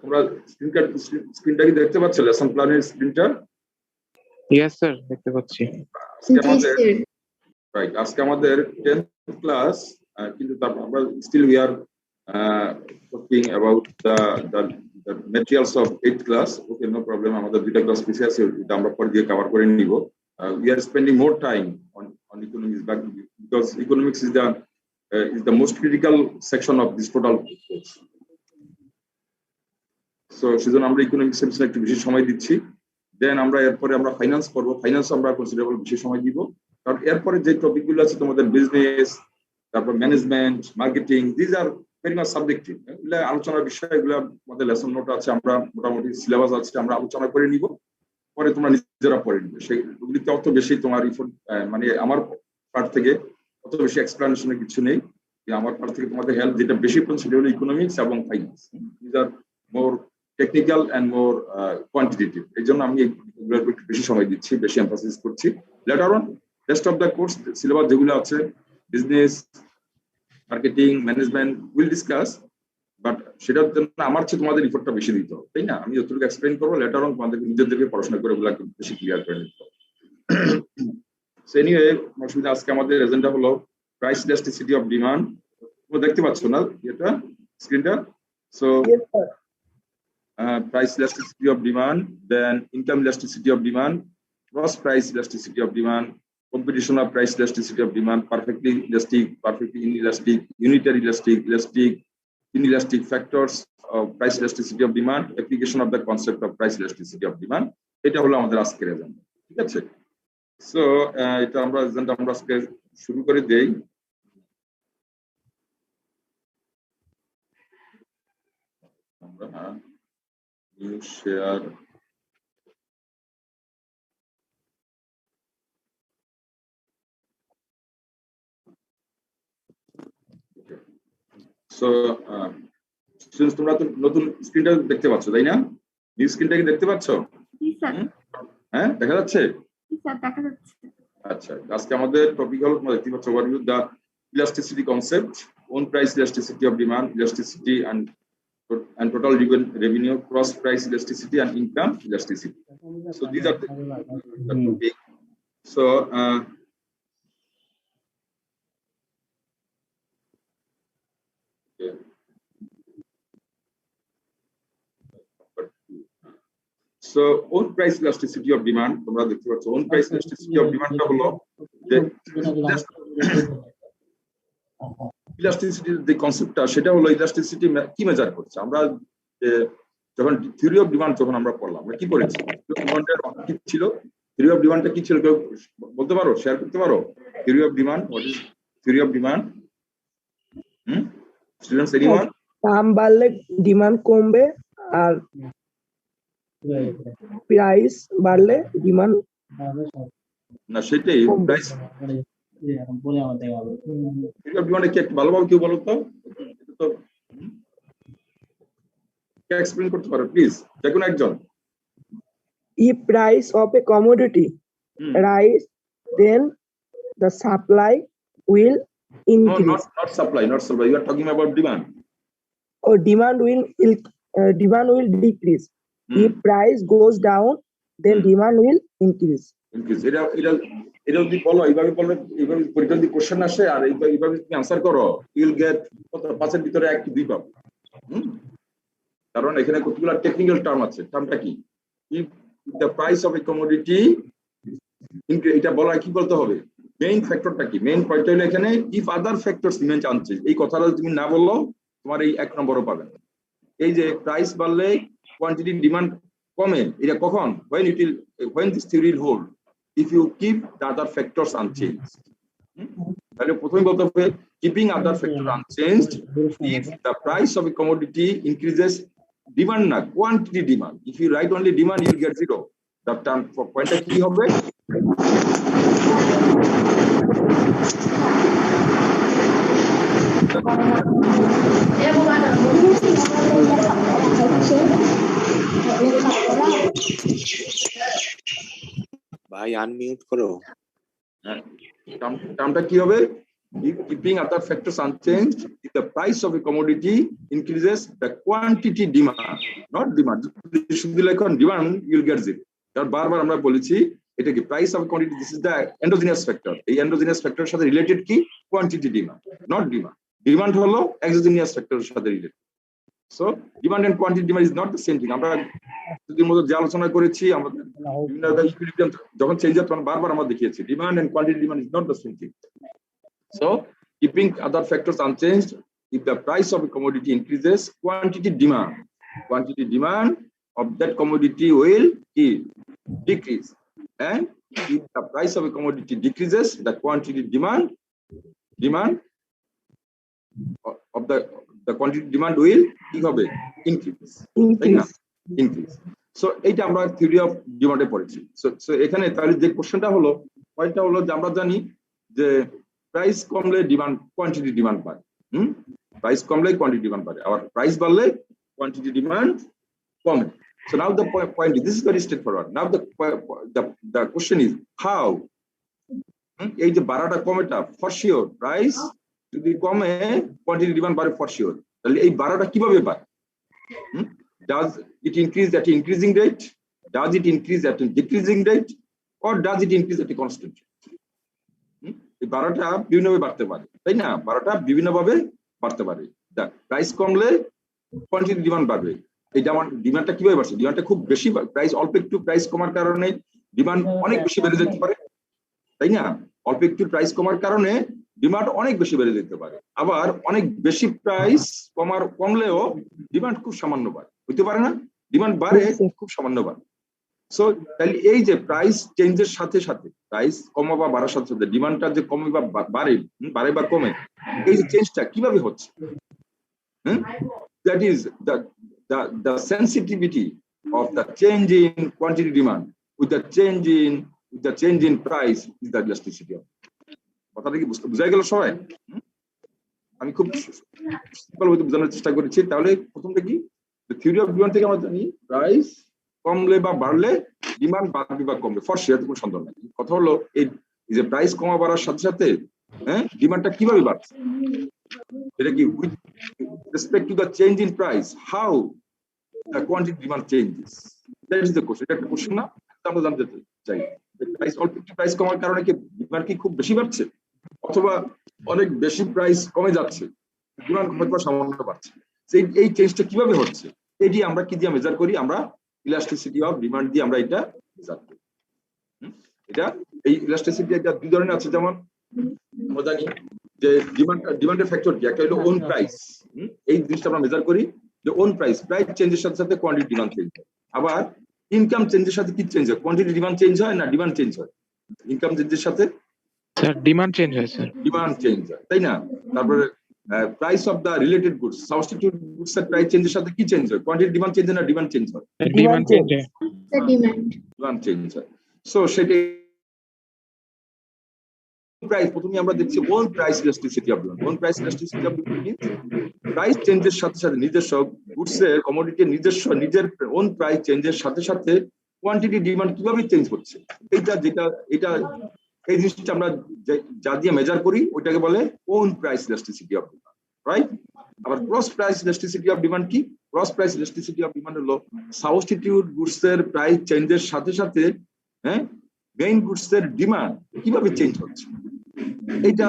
তোমরা স্ক্রিনটা কি দেখতে পাচ্ছ, লেসন প্ল্যানের স্ক্রিনটা? ইয়েস স্যার, দেখতে পাচ্ছি। আজকে আমাদের 10th ক্লাস, কিন্তু তারপর আমরা still we are talking about the materials of 8th class. Okay, no problem. আমাদের দুইটা ক্লাস পিছিয়ে আছে, এটা আমরা পরে দিয়ে কভার করে নিব. We are spending more time on economics because economics is the most critical section of this total course. So সেজন্য আমরা ইকোনমিক্স সেকশনে একটু বেশি সময় দিচ্ছি। দেন আমরা এরপরে আমরা ফাইন্যান্স করব, ফাইন্যান্স আমরা কনসিডারেবল বেশি সময় দিব, কারণ এরপরে যে টপিকগুলো আছে তোমাদের বিজনেস, তারপর management, marketing, this are very much subjective. এগুলো আলোচনার বিষয়, এগুলো আমাদের লেসন নোট আছে, আমরা মোটামুটি সিলেবাস আছে, আমরা আলোচনা করে নিব, পরে তোমরা নিজেরা পড়ে নিবে। সেগুলিতে অত বেশি তোমার মানে আমার পার্ট থেকে অত বেশি এক্সপ্লেনেশনের কিছু নেই। আমার পার্ট থেকে তোমাদের হেল্প যেটা বেশি পাচ্ছি সেটা হলো ইকোনমিক্স এবং finance. This are more technical and more quantitative. এই জন্য আমি এগুলোর একটু বেশি সময় দিচ্ছি, বেশি এমফাসিস করছি। Letter on rest of the course syllabus যেগুলো আছে, business, marketing, management, will discuss, but সেটার জন্য আমার চেয়ে তোমাদের রিপোর্টটা বেশি দিতে হবে, তাই না? আমি যতটুকু এক্সপ্লেন করবো, লেটার অন তোমাদের নিজেদেরকে পড়াশোনা করে ওগুলো বেশি ক্লিয়ার করে নিতে হবে। সো এনিওয়ে, আজকে আমাদের এজেন্ডা হলো প্রাইস ইলাস্টিসিটি অফ ডিমান্ড। তোমরা দেখতে পাচ্ছ না এটা স্ক্রিনটা? So price elasticity of demand, then income elasticity of demand, cross price elasticity of demand, competition of price elasticity of demand, perfectly elastic, perfectly inelastic, unitary elastic, elastic, inelastic factors of price elasticity of demand, application of the concept of price elasticity of demand. এটা হলো আমাদের আজকের agenda, ঠিক আছে? So এটা আমরা agenda আমরা আজকে শুরু করে দেই। আমরা new share so students তোমরা তো নতুন স্ক্রিনটা দেখতে পাচ্ছ, তাই না? নিউ স্ক্রিনটা কি দেখতে পাচ্ছ? জি স্যার। হ্যাঁ, দেখা যাচ্ছে? জি স্যার, দেখা যাচ্ছে। আচ্ছা, আজকে আমাদের টপিক হলো, তোমরা দেখতে পাচ্ছ, overview the elasticity concept, own price elasticity of demand, elasticity and total revenue, cross price elasticity and income elasticity. So these are the topic. So okay. So own price elasticity of demand, তোমরা দেখতে পাচ্ছ own price elasticity of demand টা হলো যে ইলাস্টিসিটির যে কনসেপ্টটা, সেটা হলো ইলাস্টিসিটি কি মেজার করছে। আমরা যখন থিওরি অফ ডিমান্ড যখন আমরা পড়লাম, আমরা কি পড়েছি? ডিমান্ডের কি ছিল? থিওরি অফ ডিমান্ডটা কি ছিল কেউ বলতে পারো, শেয়ার করতে পারো? Theory of demand, what is theory of demand? Students, anyone? দাম বাড়লে ডিমান্ড কমবে, আর প্রাইস বাড়লে ডিমান্ড না, সেটাই প্রাইস ডিমান্ড কি একটু ভালোভাবে কেউ বলো তো, কে এক্সপ্লেইন করতে পারো প্লিজ, যে কোনো একজন? If price of a commodity rise, then the supply will increase. No, not supply. You are talking about demand. Or demand will decrease. If price goes down, then demand will increase. এটা যদি বলো, এইভাবে পরীক্ষা যদি question আসে আর এইভাবে তুমি answer করো, ইউ উইল গেট 5 এর ভিতরে 1 কি 2 পাবে। কারণ এখানে কতগুলো টেকনিক্যাল টার্ম আছে। টার্মটা কি? If the price of A commodity, এটা বলা কি বলতে হবে? মেইন ফ্যাক্টরটা কি? মেইন পয়েন্টটা হলো এখানে if other factors remain unchanged. এই কথাটা তুমি না বললো তোমার এই 1 নম্বরও পাবে না। এই যে প্রাইস বাড়লে কোয়ান্টিটি ডিমান্ড কমে, এটা কখন? when this theory will hold if you keep the other factors unchanged. তাহলে প্রথমে বলতে হবে keeping other factors unchanged, if the price of a commodity increases, demand না, quantity demand. If you write only demand, you will get 0. The term for point কি হবে? ভাই unmute করো। টার্মটা কি হবে? Keeping other factors unchanged, if the price of a commodity increases, the quantity demand, not demand. Should be like on demand, you'll get zero. বারবার আমরা বলেছি এটা কি price of quantity, this is the endogenous factor. এই endogenous factor এর সাথে related কি quantity demand, not demand. Demand হলো exogenous factor এর সাথে related. So demand and quantity demand is not the same thing. আমরা যদি মধ্যে যে আলোচনা করেছি আমাদের বিভিন্ন ইকুইলিব্রিয়াম যখন চেঞ্জ হয় তখন বারবার আমরা দেখিয়েছি demand and quantity demand is not the same thing. So keeping other factors unchanged, if the price of a commodity increases, quantity demand of that commodity will decrease, and if the price of a commodity decreases, the quantity demand of the quantity demand will increase. So এটা আমরা theory of ডিমান্ডে পড়েছি। So এখানে তাহলে যে কোশ্চেনটা হলো পয়েন্টটা হলো যে আমরা জানি যে প্রাইস কমলে ডিমান্ড কোয়ান্টিটি ডিমান্ড বাড়ে, প্রাইস কমলে কোয়ান্টিটি ডিমান্ড বাড়ে, আবার প্রাইস বাড়লে কোয়ান্টিটি ডিমান্ড কমে। So now the point is, this is very straightforward. Now the question is how এই যে বাড়াটা কমেটা ফর শিওর, প্রাইস যদি কমে কোয়ান্টিটি ডিমান্ড বাড়ে ফর শিওর, তাহলে এই বাড়াটা কিভাবে বাড়ে? Does it increase at an increasing rate? Does it increase at a decreasing rate? Or does it increase at a constant rate? এই বাড়াটা বিভিন্নভাবে বাড়তে পারে, তাই না? বাড়াটা বিভিন্নভাবে বাড়তে পারে। প্রাইস কমলে কোয়ান্টিটি ডিমান্ড বাড়বে। এই ডিমান্ডটা কিভাবে বাড়ছে? ডিমান্ডটা খুব বেশি, প্রাইস অল্প একটু প্রাইস কমার কারণে ডিমান্ড অনেক বেশি বেড়ে যেতে পারে, তাই না? অল্প একটু প্রাইস কমার কারণে ডিমান্ড অনেক বেশি বেড়ে যেতে পারে। আবার অনেক বেশি প্রাইস কমলেও ডিমান্ড খুব সামান্য বাড়ে, হইতে পারে না? ডিমান্ড বাড়ে খুব সামান্য বাড়ে। সো তাহলে এই যে প্রাইস চেঞ্জের সাথে সাথে প্রাইস কমা বা বাড়ার সাথে সাথে ডিমান্ডটা যে কমে বা বাড়ে বা কমে, এই যে চেঞ্জটা কিভাবে হচ্ছে? That is the sensitivity of the change in quantity demand with the change in price is the elasticity of. কথাটা কি বুঝাই গেল সবাই? আমি খুব সিম্পলভাবে বোঝানোর চেষ্টা করেছি। তাহলে প্রথমটা কি, থিওরি অফ ডিমান্ড থেকে আমরা জানি প্রাইস কমলে বা বাড়লে ডিমান্ড বাড়বে বা কমবে, ফর শিওর, কোনো সন্দেহ নেই। কথা হলো এই যে প্রাইস কমা বাড়ার সাথে সাথে ডিমান্ডটা কিভাবে বাড়ছে, এটা কি with respect to the change in price, how the quantity demand changes, that is the question. এটা একটা কোশ্চেন না, আমরা জানতে চাই প্রাইস অল্প একটু প্রাইস কমার কারণে কি ডিমান্ড কি খুব বেশি বাড়ছে, অথবা অনেক বেশি প্রাইস কমে যাচ্ছে, ডিমান্ড হয়তো সামান্য বাড়ছে। এই চেঞ্জটা কিভাবে হচ্ছে, এটি আমরা কি দিয়ে মেজার করি? আমরা ইলাস্টিসিটি অফ ডিমান্ড দিয়ে আমরা এটা মেজার করি। এটা এই ইলাস্টিসিটি এটা দুই ধরনের আছে, যেমন আমরা জানি যে ডিমান্ডের ফ্যাক্টর কি, একটা হলো ওন প্রাইস, এই জিনিসটা আমরা মেজার করি যে ওন প্রাইস চেঞ্জের সাথে সাথে কোয়ান্টিটি ডিমান্ড চেঞ্জ হয়। আবার ইনকাম চেঞ্জের সাথে কি চেঞ্জ হয়? কোয়ান্টিটি ডিমান্ড চেঞ্জ হয় না ডিমান্ড চেঞ্জ হয়? ইনকাম চেঞ্জের সাথে স্যার ডিমান্ড চেঞ্জ হয়, স্যার ডিমান্ড চেঞ্জ হয়, তাই না? তারপরে price of the related goods, substitute goods এর প্রাইস চেঞ্জের সাথে কি চেঞ্জ হয়? কোয়ান্টিটি ডিমান্ড চেঞ্জ হয় না ডিমান্ড চেঞ্জ হয়? ডিমান্ড চেঞ্জ হয়, ডিমান্ড চেঞ্জ হয়। সো সেটা প্রাইস প্রথমে আমরা দেখছি own price elasticity of demand. Own price elasticity of demand means price চেঞ্জের সাথে সাথে নিজস্ব গুডস এর কমোডিটির নিজের ওন প্রাইস চেঞ্জের সাথে সাথে কোয়ান্টিটি ডিমান্ড কিভাবে চেঞ্জ হচ্ছে, এটা এই জিনিসটা আমরা যা দিয়ে মেজার করি ওইটাকে বলে own price elasticity of demand, right? আবার cross price elasticity of demand কি? Cross price elasticity of demand হলো সাবস্টিটিউট গুডস এর প্রাইস চেঞ্জের সাথে সাথে মেইন গুডস এর ডিমান্ড কিভাবে চেঞ্জ হচ্ছে, এইটা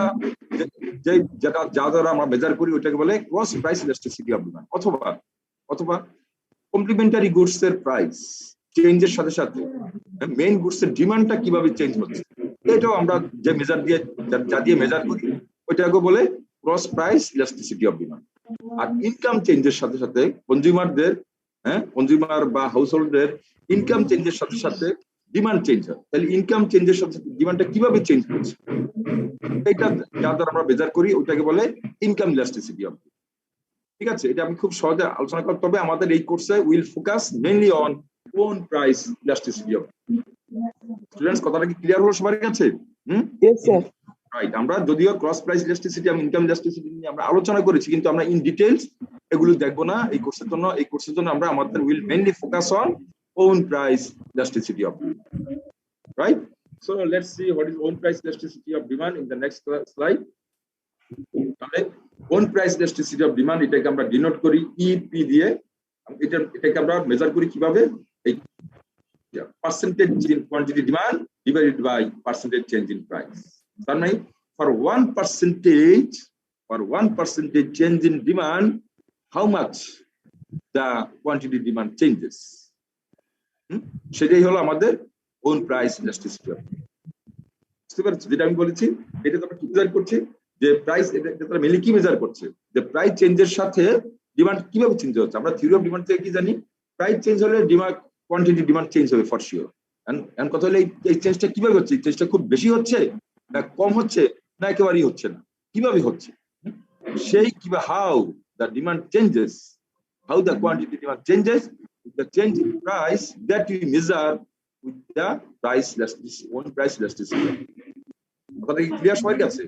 যা দ্বারা আমরা মেজার করি ওইটাকে বলে cross price elasticity of demand. অথবা কমপ্লিমেন্টারি গুডস এর প্রাইস চেঞ্জের সাথে সাথে মেইন গুডস এর ডিমান্ডটা কিভাবে চেঞ্জ হচ্ছে, এটাও আমরা যে মেজার দিয়ে যা দিয়ে মেজার করি ওইটাকে বলে cross price elasticity of demand. আর ইনকাম চেঞ্জের সাথে সাথে কনজিউমার বা হাউসহোল্ডের ইনকাম চেঞ্জের সাথে সাথে ডিমান্ড চেঞ্জ হয়। তাহলে ইনকাম চেঞ্জের সাথে ডিমান্ডটা কিভাবে চেঞ্জ হচ্ছে, এটা যা দ্বারা আমরা মেজার করি ওইটাকে বলে ইনকাম ইলাস্টিসিটি অফ। ঠিক আছে, এটা আমি খুব সহজে আলোচনা করতে হবে। আমাদের এই কোর্সে will focus mainly on own price elasticity of. Students, কথাটা কি ক্লিয়ার হলো সবার কাছে? Yes, sir. রাইট। আমরা যদিও ক্রস প্রাইস ইলাস্টিসিটি এবং ইনকাম ইলাস্টিসিটি নিয়ে আমরা আলোচনা করেছি, কিন্তু আমরা ইন ডিটেইলস এগুলো দেখবো না এই কোর্সের জন্য। এই কোর্সের জন্য আমরা আমাদের will mainly focus on own price elasticity of demand, right? So let's see what is own price elasticity of demand in the next slide. তাহলে own price elasticity of demand এটাকে আমরা ডিনোট করি ইপি দিয়ে। এটাকে আমরা measure করি কিভাবে, এই percentage in quantity demand divided by percentage change in price. তার মানে for 1% change in demand, how much the quantity demand changes? সেটাই হলো আমাদের ওন প্রাইস ইলাস্টিসিটি। বুঝতে পারছো যেটা আমি বলেছি? এটা তো আমরা কি মেজার করছি, যে প্রাইস, এটা তারা মেনলি কি মেজার করছে, যে প্রাইস চেঞ্জের সাথে ডিমান্ড কিভাবে চেঞ্জ হচ্ছে। আমরা থিওরি অফ ডিমান্ড থেকে কি জানি, প্রাইস চেঞ্জ হলে ডিমান্ড কোয়ান্টিটি ডিমান্ড চেঞ্জ হবে ফর শিওর। এন্ড কথা হলো এই চেঞ্জটা কিভাবে হচ্ছে, এই চেঞ্জটা খুব বেশি হচ্ছে না কম হচ্ছে না একেবারেই হচ্ছে না, কিভাবে হচ্ছে, সেই কিভাবে how the demand changes, how the quantity demand changes with the change in price that we measure with the price elasticity, own price elasticity. কথাটা কি ক্লিয়ার সবার কাছে?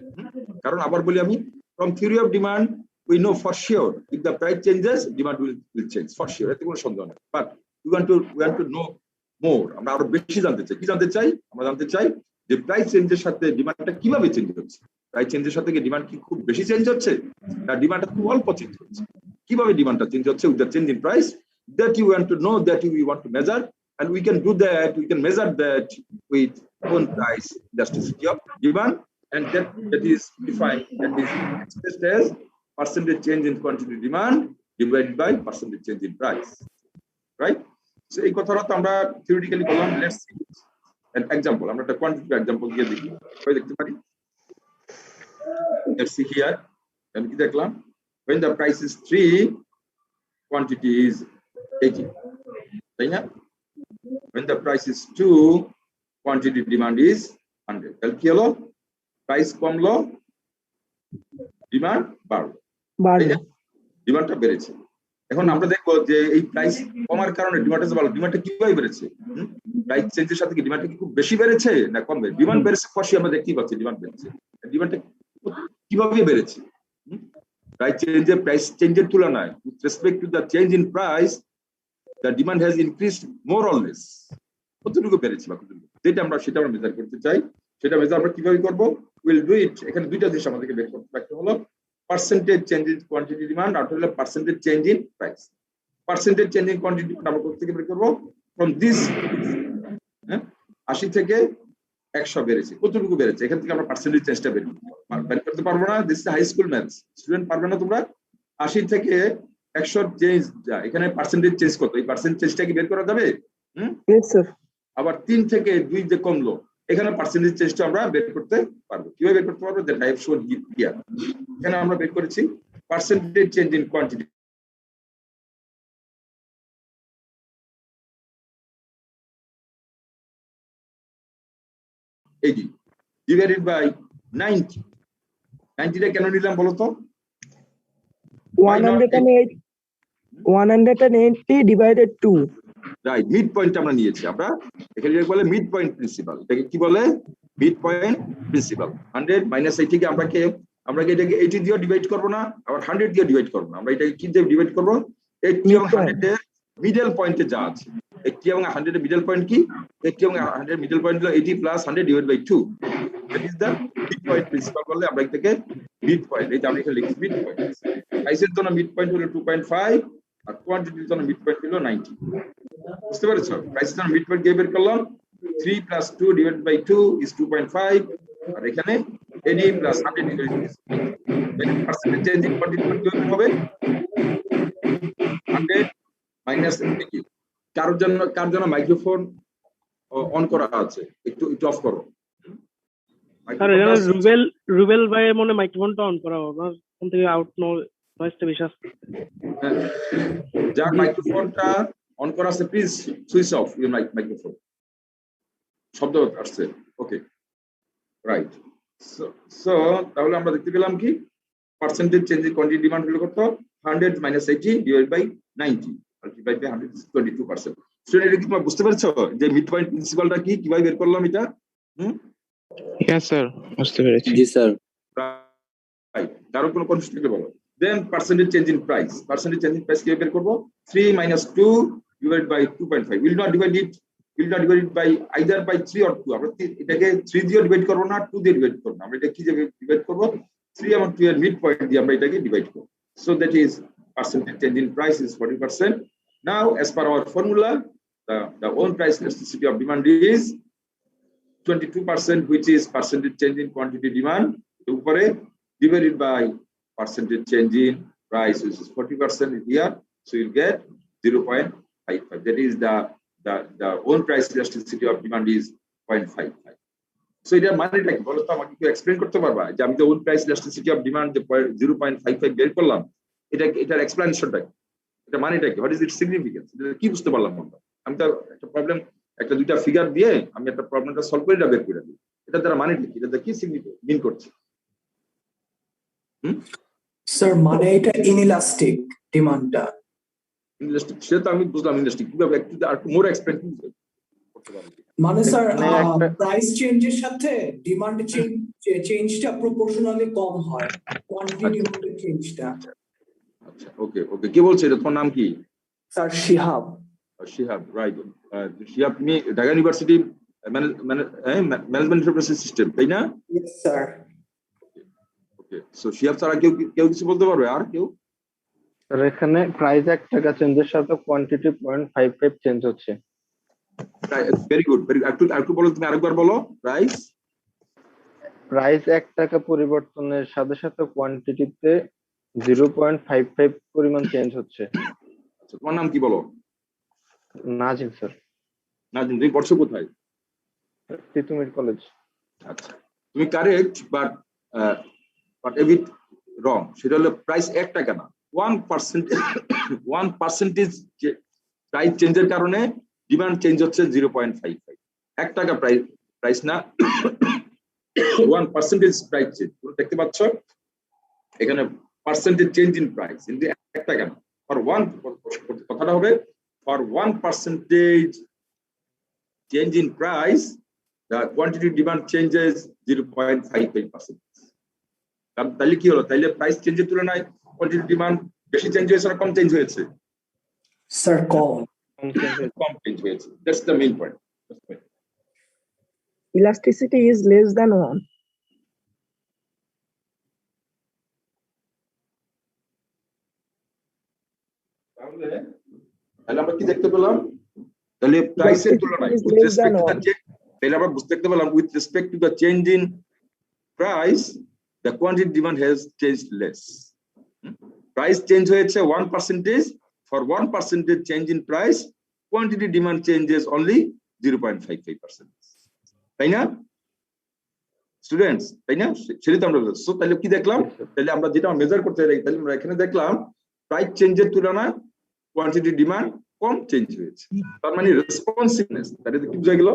কারণ আবার বলি আমি, from theory of demand we know for sure if the price changes demand will change for sure, এতে কোনো সন্দেহ নেই। But we want to know more, আমরা আরো বেশি জানতে চাই। কি জানতে চাই? আমরা জানতে চাই যে প্রাইস চেঞ্জের সাথে ডিমান্ডটা কিভাবে চেঞ্জ হচ্ছে। প্রাইস চেঞ্জের সাথে কি ডিমান্ড কি খুব বেশি চেঞ্জ হচ্ছে, না ডিমান্ডটা খুব অল্প চেঞ্জ হচ্ছে, কিভাবে ডিমান্ডটা চেঞ্জ হচ্ছে with the change in price that you want to know, that we want to measure, and we can do that, we can measure that with own price elasticity of demand, and that is defined, that is expressed as percentage change in quantity demand divided by percentage change in price, right? So এই কথাটা তো আমরা theoretically বললাম। Let's see an example, আমরা একটা quantitative example দিয়ে দেখি, সবাই দেখতে পারি। Let's see here, আমি কি দেখলাম, when the price is 3, quantity is 80, তাই না? When the price is 2, quantity demand is 100. তাহলে কি হলো, প্রাইস কমলো, ডিমান্ড বাড়লো, ডিমান্ডটা বেড়েছে। এখন আমরা দেখবো যে এই প্রাইস কমার কারণে ডিমান্ডটা বাড়লো, ডিমান্ডটা কিভাবে বেড়েছে, প্রাইস চেঞ্জের সাথে কি ডিমান্ডটা কি খুব বেশি বেড়েছে না কম বেড়েছে? ডিমান্ড বেড়েছে, ফসি আমরা দেখতেই পাচ্ছি ডিমান্ড বেড়েছে। ডিমান্ডটা কিভাবে বেড়েছে? প্রাইস চেঞ্জের তুলনায় with respect to the change in price, the demand has increased more or less, কতটুকু বেড়েছে বা কতটুকু, সেটা আমরা মেজার করতে চাই। সেটা মেজার আমরা কিভাবে করব? উইল ডু ইট, এখানে দুইটা জিনিস আমাদেরকে বের করতে একটা হলো percentage change in quantity demand, আর হলো percentage change in price. Percentage change in quantity আমরা কোথা থেকে বের করব? ফ্রম দিস, 80 থেকে 100 বেড়েছে, কতটুকু বেড়েছে, এখান থেকে আমরা পার্সেন্টেজ চেঞ্জটা বের করতে পারবো না। This is high school maths, student পারবে না তোমরা। 80 থেকে 100 চেঞ্জ যা, এখানে পার্সেন্টেজ চেঞ্জ কত, এই পার্সেন্টেজ চেঞ্জটা কি বের করা যাবে? Yes sir. আবার 3 থেকে 2 যে কমলো, এখানে পার্সেন্টেজ চেঞ্জটা আমরা বের করতে পারবো। কিভাবে বের করতে পারবো? That I have shown here. এখানে আমরা বের করেছি percentage change in quantity, divided by 90। 90টা কেন নিলাম বলো তো? 180 divided 2, রাইট, মিড পয়েন্ট আমরা নিয়েছি। আমরা এখানে বলে মিড পয়েন্ট প্রিন্সিপাল, এটাকে কি বলে? Mid point principal. 100 মাইনাস 80 কে আমরা এটাকে 80 দিয়ে ডিভাইড করব না, আবার 100 দিয়ে ডিভাইড করব না, আমরা এটাকে কি দিয়ে ডিভাইড করব? 80 এবং 100 এর মিডল পয়েন্টে যা আছে। 80 এবং 100 এর মিডল পয়েন্ট কি? 80 এবং 100 এর মিডল পয়েন্ট হলো 80 plus 100 divide by 2, that is the mid point principle. বললে আমরা এটাকে মিড পয়েন্ট, এই যে আমরা এখানে লিখছি মিড পয়েন্ট। প্রাইসের জন্য মিড পয়েন্ট হলো 2.5, আর কোয়ান্টিটির জন্য মিড পয়েন্ট হলো 90। বুঝতে পেরেছো? প্রাইসের জন্য মিড পয়েন্ট দিয়ে বের করলাম, 3 plus 2 divided by 2 is 2.5, আর এখানে 80 plus 100 divided by 2, percentage change in quantity কিভাবে হবে? 100 মাইনাস 80। কার জন্য মাইক্রোফোন অন করা আছে? একটু অফ করো। স্যার এখানে রুবেল ভাই মনে মাইক্রোফোনটা অন করা হবে, কোন থেকে আউট নয়েজটা বেশি আসছে। যার মাইক্রোফোনটা অন করা আছে please switch off your microphone. শব্দ আসছে, ওকে রাইট। সো তাহলে আমরা দেখতে পেলাম কি percentage change in quantity demand হলো কত? 100 মাইনাস 80 ডিভাইড বাই 90, আর ডিভাইড বাই 100 is 22%। স্টুডেন্ট এটা কি তোমরা বুঝতে পেরেছো যে মিড পয়েন্ট প্রিন্সিপালটা কি, কিভাবে বের করলাম এটা? Yes sir, বুঝতে পেরেছি। জি স্যার। রাইট, কারো কোনো কনফিউশন থাকলে বলো। Then percentage change in price, percentage change in price কিভাবে বের করব? 3 minus 2 divided by 2.5, will not divide it by either by 3 or 2, আমরা এটাকে 3 দিয়ে ডিভাইড করব না, 2 দিয়ে ডিভাইড করব। আমরা এটা কি দিয়ে ডিভাইড করব? 3 এবং 2 এর মিড পয়েন্ট দিয়ে আমরা এটাকে ডিভাইড করব so that is percentage change in price is 40%. Now as per our formula the own price elasticity of demand is 22%, which is percentage change in quantity demand upare divided by percentage change in price, which is 40% here, so you'll get 0.55. That is the own price elasticity of demand is 0.55. So এটা মানেটা কি বলো তো, আমাকে একটু explain করতে পারবা যে আমি তো own price elasticity of demand যে 0.55 বের করলাম, এটার এক্সপ্লেনেশনটা কি, এটা মানেটা কি, হোয়াট ইজ ইট সিগনিফিকেন্স, এটা কি বুঝতে পারলাম আমরা? আমি তো একটা প্রবলেম একটা দুইটা ফিগার দিয়ে আমি একটা প্রবলেমটা সলভ করে এটা বের করে দিই, এটা দ্বারা মানেটা কি, এটা কি সিগনিফিকেন্স মিন করছে? স্যার মানে এটা ইনইলাস্টিক ডিমান্ডটা। ইনইলাস্টিক সেটা আমি বুঝলাম, ইনইলাস্টিক কিভাবে একটু আর মোর এক্সপ্লেইন করতে পারবেন? মানে স্যার প্রাইস চেঞ্জের সাথে ডিমান্ড চেঞ্জটা প্রপোর্শনালি কম হয় কোয়ান্টিটি ডিমান্ডের চেঞ্জটা। আচ্ছা ওকে ওকে, কে বলছে এটা, তোমার নাম কি? স্যার শিহাব। শিহাব, রাইট। শিহাব তুমি Dhaka university management information system, তাই না? Yes sir. Okay, so Shihab sir কেউ কিছু বলতে পারবে? আর কেউ? স্যার এখানে প্রাইস 1 টাকা চেঞ্জের সাথে কোয়ান্টিটি 0.55 চেঞ্জ হচ্ছে। Very good, very good. একটু বলো, তুমি আরেকবার বলো। প্রাইস 1 টাকা পরিবর্তনের সাথে সাথে কোয়ান্টিটিতে 0.55 পরিমাণ চেঞ্জ হচ্ছে। আচ্ছা, তোমার নাম কি বলো? নাজিম স্যার। নাজিম, তুমি পড়ছো কোথায়? তিতুমির কলেজ। আচ্ছা, তুমি কারেক্ট, বাট এ বিট রং। সেটা হলো প্রাইস 1 টাকা না, 1% প্রাইস চেঞ্জের কারণে ডিমান্ড চেঞ্জ হচ্ছে 0.55। 1 টাকা প্রাইস না, 1% প্রাইস চেঞ্জ। দেখতে পাচ্ছ এখানে পার্সেন্টেজ চেঞ্জ ইন প্রাইস, কিন্তু 1 টাকা না। ফর ওয়ান, কথাটা হবে for 1% change in price the quantity demand changes 0.55%. তাহলে কি হলো? তাহলে প্রাইস চেঞ্জের তুলনায় কোয়ান্টিটি ডিমান্ড বেশি চেঞ্জ হয়েছে না কম চেঞ্জ হয়েছে? স্যার কম চেঞ্জ হয়েছে। That's the main point. Elasticity is less than 1. তাহলে আমরা কি দেখতে পেলাম? তাহলে প্রাইসের তুলনায় তাহলে আমরা বুঝতে পেলাম with respect to the change in price the quantity demand has changed less. Price change হয়েছে 1%, for 1% change in price quantity demand changes only 0.55%. তাই না স্টুডেন্টস? তাই না? সেটাই তো আমরা বলছি। সো তাহলে কি দেখলাম? তাহলে আমরা যেটা মেজার করতে চাই, তাহলে আমরা এখানে দেখলাম প্রাইস চেঞ্জের তুলনায় কোয়ান্টিটি ডিমান্ড কম চেঞ্জ হয়েছে। তার মানে রেসপন্সিভনেস, তাহলে কি বোঝা গেল?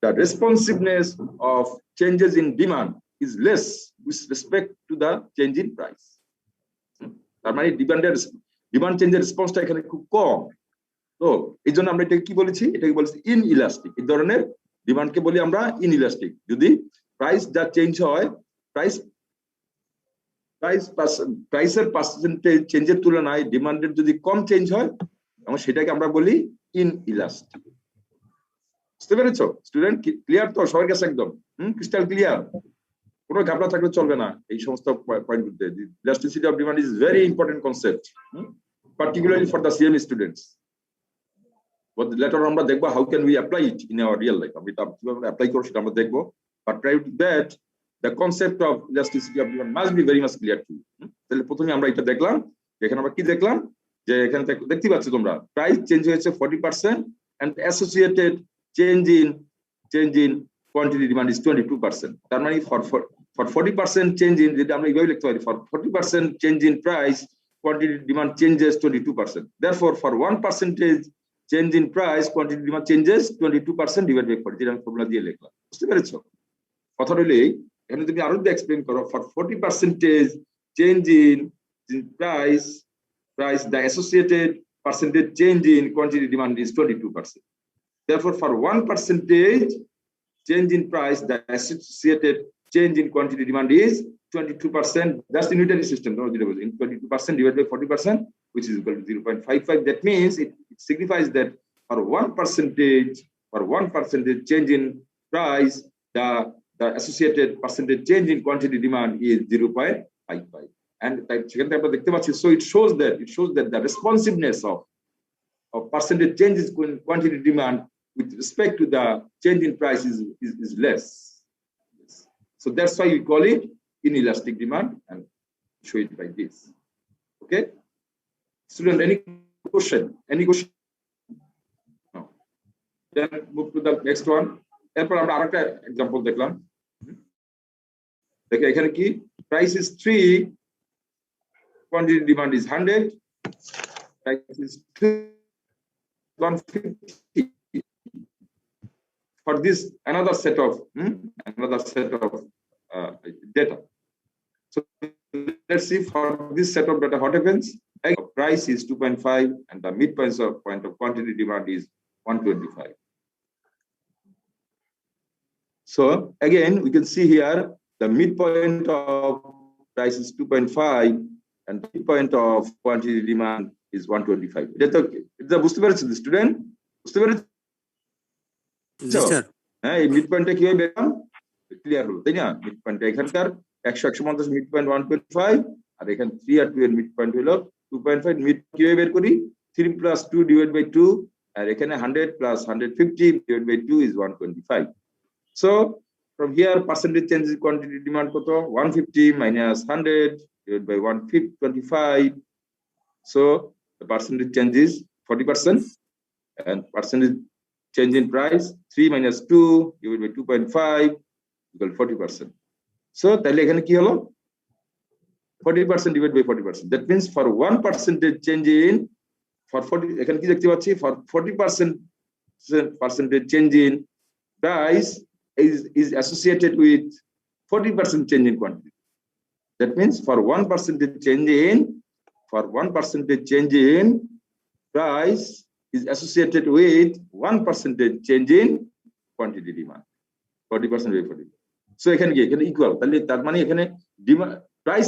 The responsiveness of changes in demand is less with respect to the change in price. তার মানে ডিমান্ড চেঞ্জের রেসপন্সটা এখানে খুব কম। তো এই জন্য আমরা এটাকে কি বলেছি? এটাকে বলেছি ইনইলাস্টিক। এই ধরনের ডিমান্ডকে বলি আমরা ইনইলাস্টিক। যদি প্রাইস যা চেঞ্জ হয়, প্রাইসের পার্সেন্টেজ চেঞ্জের তুলনায় ডিমান্ডের যদি কম চেঞ্জ হয়, এবং সেটাকে আমরা বলি ইনইলাস্টিক। বুঝতে পেরেছো স্টুডেন্ট? ক্লিয়ার তো সবার কাছে? একদম ক্রিস্টাল ক্লিয়ার? কোনো ঘাবড়া থাকলে চলবে না এই সমস্ত পয়েন্টগুলোতে। Elasticity of demand is very important concept, particularly for the CME students. Later আমরা দেখবো how can we apply it in our real life. আমি কিভাবে অ্যাপ্লাই করবো সেটা আমরা দেখবো, but prior to that the concept of elasticity of demand must be very much clear to you. তাহলে প্রথমে আমরা এটা দেখলাম, এখানে আমরা কি দেখলাম, যে এখানে দেখতে পাচ্ছ তোমরা প্রাইস চেঞ্জ হয়েছে 40% and associated change in quantity demand is 22%. তার মানে for 40% change in, যেটা আমরা এইভাবে লিখতে পারি, for 40% change in price quantity demand changes 22%. Therefore for 1% change in price quantity demand changes 22% divided by 40, যেটা আমি ফর্মুলা দিয়ে লিখলাম। বুঝতে পেরেছো? কথা হলো এখানে তুমি আরো যদি এক্সপ্লেইন করো, for 40% change in price the associated percentage change in quantity demand is 22%. Therefore, for 1% change in price, the associated change in quantity demand is 22%. That's the unitary system. No, 22% divided by 40%, which is equal to 0.55. That means it signifies that for 1% change in price, the associated percentage change in quantity demand is 0.55. And so it shows that the responsiveness of percentage changes in quantity demand with respect to the change in price is less. So that's why we call it inelastic demand and show it like this. Okay, student, any question? No. Then move to the next one. এরপর আমরা আরেকটা example দেখলাম। দেখো এখানে কি price is 3, quantity demand is 100, price is 150. For this another set of data. So let's see for this set of data what happens. Price is 2.5 and the midpoint of quantity demand is 125. So again we can see here the midpoint of price is 2.5 and the midpoint of quantity demand is 125. এটা বুঝতে পারছেন student? বুঝতে পেরেছেন? জি sir. হ্যাঁ, এই মিডপয়েন্টটা কিভাবে পেলাম clear হলো, তাই না? মিডপয়েন্টটা এখানকার 100 মিডপয়েন্ট 125 আর এখানে 3 আর 2 এর মিডপয়েন্ট হলো 2.5। মিড কিভাবে বের করি? 3 + 2 / 2 আর এখানে 100 + 150 / 2 is 125. So from here percentage change in quantity demand কত? 150 - 100 / 125. So the percentage change is 40% and percentage change in price 3 - 2 / 2.5 = 40%. So তাহলে এখানে কি হলো? 40% divided by 40%. That means for 1% change in for 40 এখানে কি দেখতে পাচ্ছি for 40% percentage change in price is associated with 40% change in quantity. That means for 1% change in price is associated with 1% change in quantity demand. 40% by 40. So এখানে কি এখানে equal, তাহলে তার মানে এখানে ডিমান্ড প্রাইস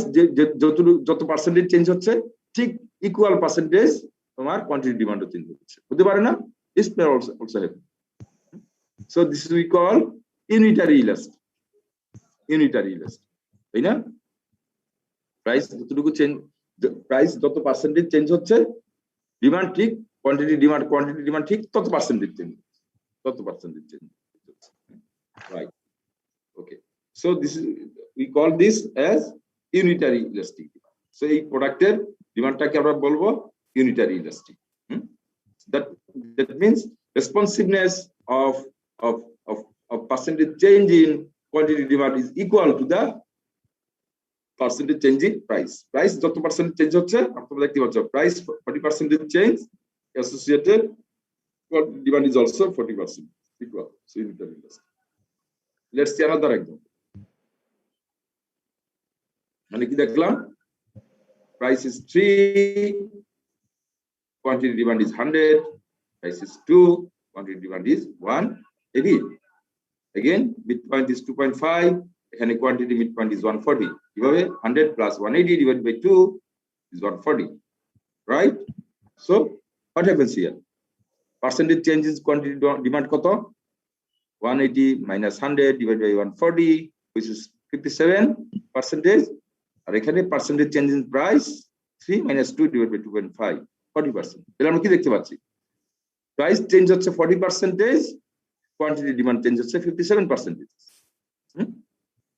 যত পার্সেন্টেজ চেঞ্জ হচ্ছে ঠিক ইকুয়াল পার্সেন্টেজ তোমার কোয়ান্টিটি ডিমান্ডও চেঞ্জ হচ্ছে, হতে পারে না? This may also happen. So this is we call unitary elastic. তাই না? প্রাইস যতটুকু চেঞ্জ, প্রাইস যত পার্সেন্টেজ চেঞ্জ হচ্ছে ডিমান্ড ঠিক কোয়ান্টিটি ডিমান্ড ঠিক তত পার্সেন্টেজ চেঞ্জ হচ্ছে, right? Okay, so this is we call this as unitary elastic demand. So এই প্রোডাক্টের ডিমান্ডটাকে আমরা বলবো unitary elastic. That means responsiveness of percentage change in quantity demand is equal to the percentage change in price. Price যত percent change হচ্ছে আপনারা দেখতে পাচ্ছেন price 40% change associated quantity demand is also 40% equal. So unitary elastic. Let's see another example. মানে কি দেখলাম? Price is 3, quantity demand is 100, price is 2, quantity demand is 180. Again midpoint is 2.5, এখানে quantity midpoint is 140. কিভাবে? 100 + 180 divided by 2 is 140, right? So what happens here? Percentage change in quantity demand কত? 180 - 100 divided by 140, which is 57%. আর এখানে percentage change in price 3 - 2 divided by 2.5, 40%. তাহলে আমরা কি দেখতে পাচ্ছি? Price change হচ্ছে 40%, কোয়ান্টিটি ডিমান্ড চেঞ্জ হচ্ছে 57%.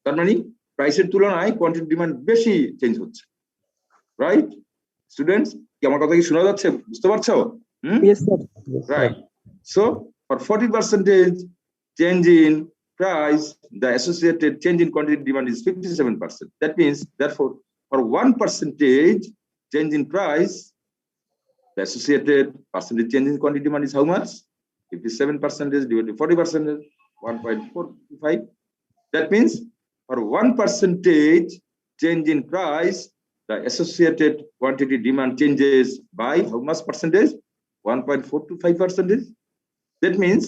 তার মানে প্রাইসের তুলনায় কোয়ান্টিটি ডিমান্ড বেশি চেঞ্জ হচ্ছে, রাইট? স্টুডেন্টস কি আমার কথা কি শোনা যাচ্ছে? বুঝতে পারছো? Yes, sir. Right. So for 40% change in price, the associated change in quantity demand is 57%. That means, therefore, for 1% change in price, the associated percentage change in quantity demand is how much? 57% divided by 40%, 1.45. That means for 1% change in price, the associated quantity demand changes by how much percentage? 1.425%. That means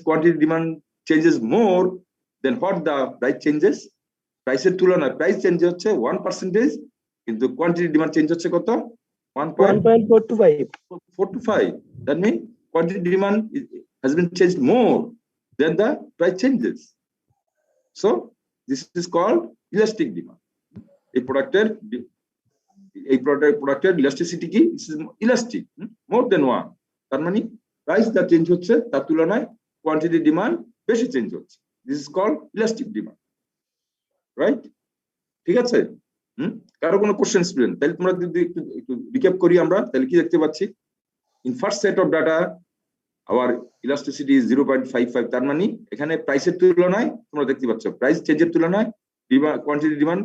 quantity demand changes more than what the price changes. Price এর তুলনায় price change হচ্ছে 1%, কিন্তু quantity demand change হচ্ছে কত? 1.425. That means quantity demand has been changed more than the price changes. So this is called elastic demand. A producted elasticity কি is elastic, more than one. তার মানে price যা change হচ্ছে তার তুলনায় quantity demand বেশি চেঞ্জ হচ্ছে। This is called elastic demand, right? ঠিক আছে? কারো কোনো কোশ্চেন স্টুডেন্ট? তাহলে তোমরা যদি একটু রিক্যাপ করি আমরা, তাহলে কি দেখতে পাচ্ছি? In first set of data our elasticity is 0.55, তার মানে এখানে প্রাইসের তুলনায় তোমরা দেখতে পাচ্ছ প্রাইস চেঞ্জের তুলনায় কোয়ান্টিটি ডিমান্ড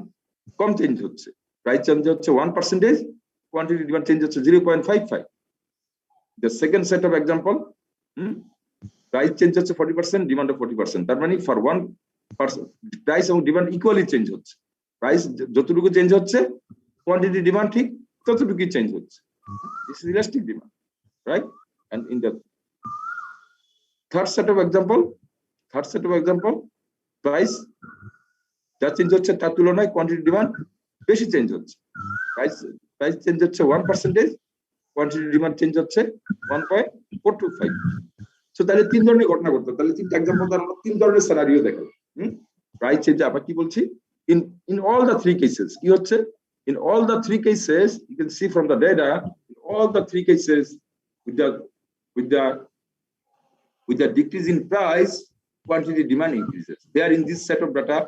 কম চেঞ্জ হচ্ছে। প্রাইস চেঞ্জ হচ্ছে 1%, কোয়ান্টিটি ডিমান্ড চেঞ্জ হচ্ছে 0.55. The second set of example, price change হচ্ছে 40%, ডিমান্ড 40%, তার মানে ফর 1% প্রাইস এবং ডিমান্ড ইকুয়ালি চেঞ্জ হচ্ছে। প্রাইস যতটুকু চেঞ্জ হচ্ছে কোয়ান্টিটি ডিমান্ড ঠিক ততটুকুই চেঞ্জ হচ্ছে। This is elastic demand, right? And in the third set of example, price যা চেঞ্জ হচ্ছে তার তুলনায় কোয়ান্টিটি ডিমান্ড বেশি চেঞ্জ হচ্ছে। প্রাইস চেঞ্জ হচ্ছে 1%, কোয়ান্টিটি ডিমান্ড চেঞ্জ হচ্ছে 1.425. সো তাহলে তিন ধরনের ঘটনা ঘটতো। তাহলে তিনটা এক্সাম্পল দ্বারা আমরা তিন ধরনের সিনারিও দেখাবো। প্রাইস চেঞ্জ আবার কি বলছি? In all the three cases কি হচ্ছে? In all the three cases you can see from the data, in all the three cases with the decrease in price, quantity demand increases. There in this set of data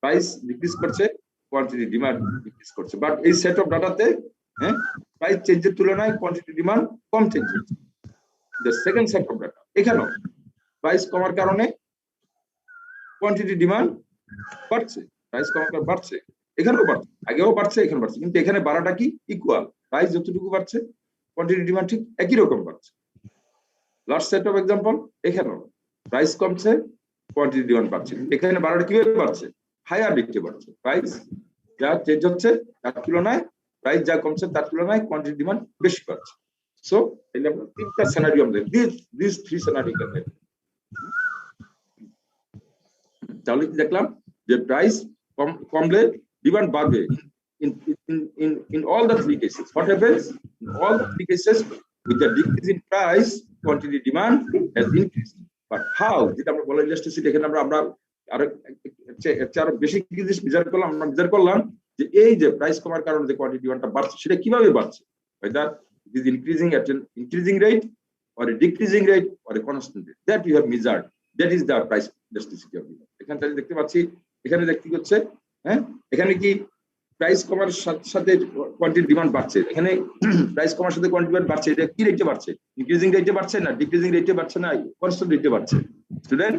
price decrease করছে, quantity demand decrease করছে, but এই set of data তে price চেঞ্জের তুলনায় quantity demand কম change হচ্ছে। The second set of data এখানেও price কমার কারণে কোয়ান্টিটি ডিমান্ড বাড়ছে, প্রাইস কমার কারণে বাড়ছে, এখানেও বাড়ছে, আগেও বাড়ছে, এখানে বাড়ছে, কিন্তু এখানে বাড়াটা কি ইকুয়াল, প্রাইস যতটুকু বাড়ছে কোয়ান্টিটি ডিমান্ড ঠিক একই রকম বাড়ছে। লাস্ট সেট অফ এক্সাম্পল এখানেও প্রাইস কমছে, কোয়ান্টিটি ডিমান্ড বাড়ছে, এখানে বাড়াটা কিভাবে বাড়ছে? হায়ার রেটে বাড়ছে। প্রাইস যা চেঞ্জ হচ্ছে তার তুলনায় প্রাইস যা কমছে তার তুলনায় কোয়ান্টিটি ডিমান্ড বেশি বাড়ছে। সো এই আমরা তিনটা সিনারিও আমাদের দিস থ্রি সিনারিও করতে। তাহলে কি দেখলাম যে প্রাইস কমলে ডিমান্ড বাড়বে। In all the three cases what happens? In all the three cases with the decrease in price quantity demand has increased. But how? যেটা আমরা বলা ইলাস্টিসিটি, এখানে আমরা আরো বেশি জিনিস বিচার করলাম যে এই যে প্রাইস কমার কারণে যে কোয়ান্টিটি ডিমান্ডটা বাড়ছে সেটা কিভাবে বাড়ছে, whether it is increasing at an increasing rate or a decreasing rate or a constant rate, that you have measured, that is the price elasticity of demand. এখানে তাহলে দেখতে পাচ্ছি এখানে দেখতে হচ্ছে এখানে কি প্রাইস কমার সাথে কোয়ান্টিটি ডিমান্ড বাড়ছে, এখানে প্রাইস কমার সাথে কোয়ান্টিটি ডিমান্ড বাড়ছে, এটা কি রেটে বাড়ছে? ইনক্রিজিং রেটে বাড়ছে না ডিক্রিজিং রেটে বাড়ছে না কনস্ট্যান্ট রেটে বাড়ছে? স্টুডেন্ট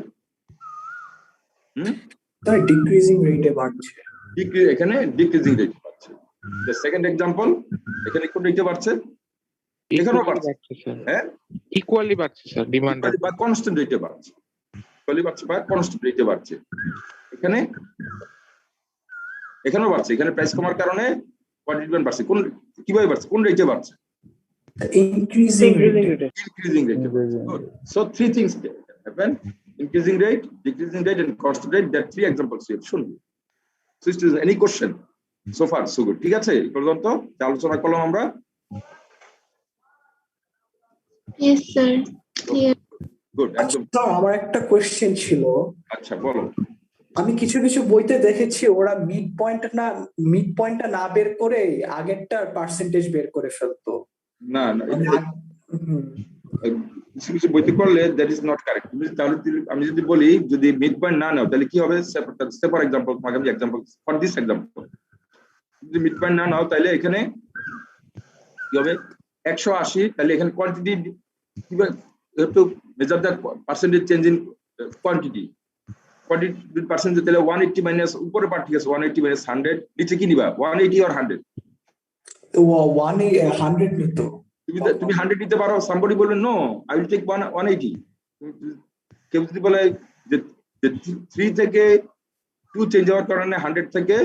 তাই ডিক্রিজিং রেটে বাড়ছে, এখানে ডিক্রিজিং রেটে বাড়ছে। দ্য সেকেন্ড এক্সাম্পল এখানে কোন রেটে বাড়ছে? এখানেও বাড়ছে, হ্যাঁ ইকুয়ালি বাড়ছে স্যার, ডিমান্ড বা কনস্ট্যান্ট রেটে বাড়ছে, ইকুয়ালি বাড়ছে বা কনস্ট্যান্ট রেটে বাড়ছে। এখানেও বাড়ছে, এখানে প্রাইস কমার কারণে কোয়ান্টিটি ডিমান্ড বাড়ছে, কোন কিভাবে বাড়ছে, কোন রেটে বাড়ছে? increasing rate. Increasing rate. Good. So three things happen: increasing rate, decreasing rate, and constant rate. There are three examples here shown. So is there any question so far? So good. ঠিক আছে, এই পর্যন্ত আলোচনা করলাম আমরা। Yes sir. Clear. Good. একদম। আচ্ছা, আমার একটা কোশ্চেন ছিল। আচ্ছা বলো। আমি কিছু বইতে দেখেছি ওরা মিড পয়েন্টটা না বের করে আগেরটার পার্সেন্টেজ বের করে ফেলতো। না কিছু বইতে করলে দ্যাট ইজ নট কারেক্ট। তাহলে আমি যদি বলি যদি মিড পয়েন্ট না নাও তাহলে কি হবে? ফর এক্সাম্পল তোমাকে আমি এক্সাম্পল ফর দিস এক্সাম্পল, যদি মিড পয়েন্ট না নাও তাহলে এখানে কি হবে? 180, তাহলে এখানে কোয়ান্টিটি কিভাবে to measure the percentage change in quantity percent, তাহলে 180 মাইনাস উপরে পার্ট, ঠিক আছে 180 মাইনাস 100, নিচে কি নিবা? 180 or 100? তো 100 নিত। তুমি 100 নিতে পারো। somebody বলবে নো আই উইল টেক 180। কেউ যদি বলে যে 3 থেকে 2 চেঞ্জ হওয়ার কারণে 100 থেকে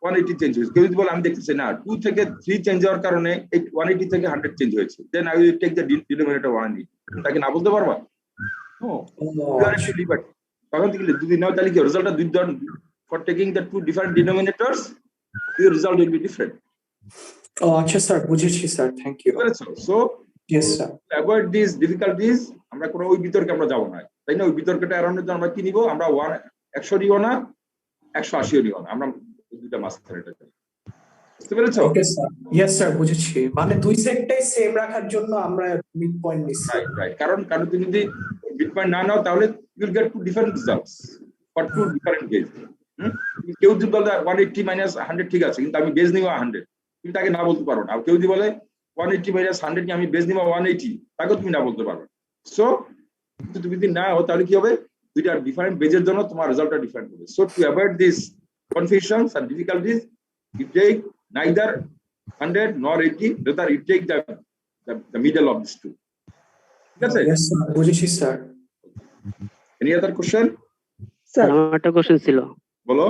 180 চেঞ্জ হয়েছে, কেউ যদি বলে আমি দেখতেছি না 2 থেকে 3 চেঞ্জ হওয়ার কারণে 180 থেকে 100 চেঞ্জ হয়েছে, then I will take the denominator 180। তাকে না বলতে পারবা? No, you are actually but তখন যদি নাও তাহলে কি রেজাল্টটা দুই ধরনের, for taking the two different denominators your result will be different. আচ্ছা স্যার, বুঝেছি sir, thank you. So yes sir, avoid this difficulties. আমরা কোনো ওই বিতর্কে আমরা যাব না, তাই না? ওই বিতর্কটা এড়ানোর জন্য আমরা কি নিব? আমরা 100 নিও না, 180 নিও না, আমরা দুইটা মাঝখানে এটা করি। বুঝতে পেরেছো? ওকে স্যার, ইয়েস স্যার, বুঝেছি। মানে দুই সেটটাই সেম রাখার জন্য আমরা মিড পয়েন্ট নিচ্ছি। রাইট রাইট, কারণ তুমি যদি মিড পয়েন্ট না নাও তাহলে you will get two different results for two different cases. কেউ যদি বলে 180 মাইনাস 100 ঠিক আছে, কিন্তু আমি বেজ নিব 100, তুমি তাকে না বলতে পারো না। আর কেউ যদি বলে 180 মাইনাস 100 নিয়ে আমি বেজ নিব 180, তাকেও তুমি না বলতে পারো। সো তুমি যদি না হো তাহলে কি হবে, দুইটা ডিফারেন্ট বেজের জন্য তোমার রেজাল্টটা ডিফারেন্ট হবে। So to avoid this confusions and difficulties, you take neither 100 nor 80, rather you take the middle of these two. ঠিক আছে? ইয়েস স্যার, বুঝেছি sir. Any other question? Sir আমার একটা কোশ্চেন ছিল। বলো।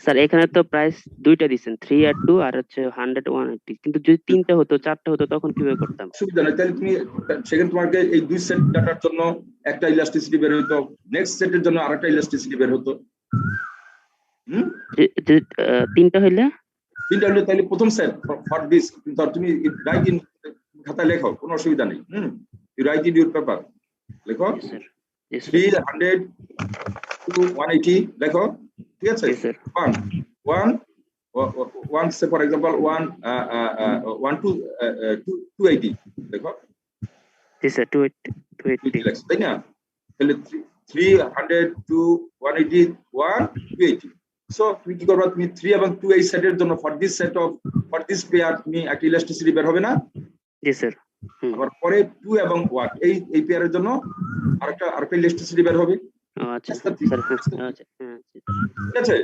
স্যার এখানে তো প্রাইস দুইটা দিবেন, 3 আর 2, আর হচ্ছে 100 180, কিন্তু যদি তিনটা হতো চারটা হতো তখন কিভাবে করতাম? সুবিধা নেই, তাহলে তুমি সেখানে তোমাকে এই দুই সেট ডাটার জন্য একটা ইলাস্টিসিটি বের হতো, নেক্সট সেটের জন্য আরেকটা ইলাস্টিসিটি বের হতো। তিনটা হইলে তাহলে প্রথম সেট ফর দিস তুমি রাইট ইন খাতায় লেখো, কোনো অসুবিধা নেই। You write in your paper, লেখো 300 to 180 লেখো, ঠিক আছে? one say for example 1 to 280 লেখো। জি স্যার, 280 লেখো, তাই না? তাহলে 300 to 180 280। সো তুমি কি করবা, তুমি 3 এবং 2 এই সেটের জন্য ফর দিস পেয়ার তুমি একটা ইলাস্টিসিটি বের হবে না? জি স্যার। আবার পরে 2 এবং 1 এই পেয়ারের জন্য আরেকটা ইলাস্টিসিটি বের হবে। আচ্ছা স্যার, আচ্ছা ঠিক আছে?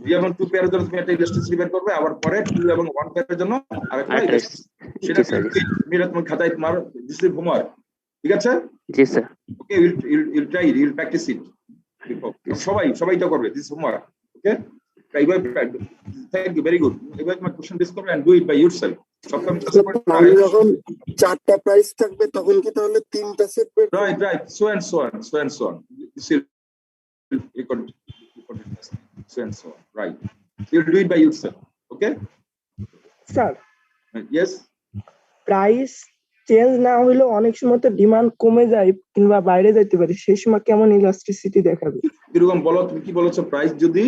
3 এবং 2 পেয়ারের জন্য তুমি একটা ইলাস্টিসিটি বের করবে, আবার পরে 2 এবং 1 পেয়ারের জন্য আরেকটা ইলাস্টিসিটি। সেটা তুমি তোমার খাতায় তোমার দিস ইজ হোমওয়ার্ক, ঠিক আছে? জি sir. Okay, will try it, will practice it. সবাই এটা করবে, this homework. Okay, thank you, very good. এবার তোমার question discover and do it by yourself. আমি যখন চারটা প্রাইস থাকবে তখন কি তাহলে তিনটা সেট বের করব? Right, so and so on. This will record so and so on. Right, you'll do it by yourself. Okay, sir yes, price change না হইলে অনেক সময় তো ডিমান্ড কমে যায় কিংবা বাইরে যাইতে পারে, সেই সময় কেমন ইলাস্টিসিটি দেখাবে? এরকম বলো, তুমি কি বলেছো? প্রাইস যদি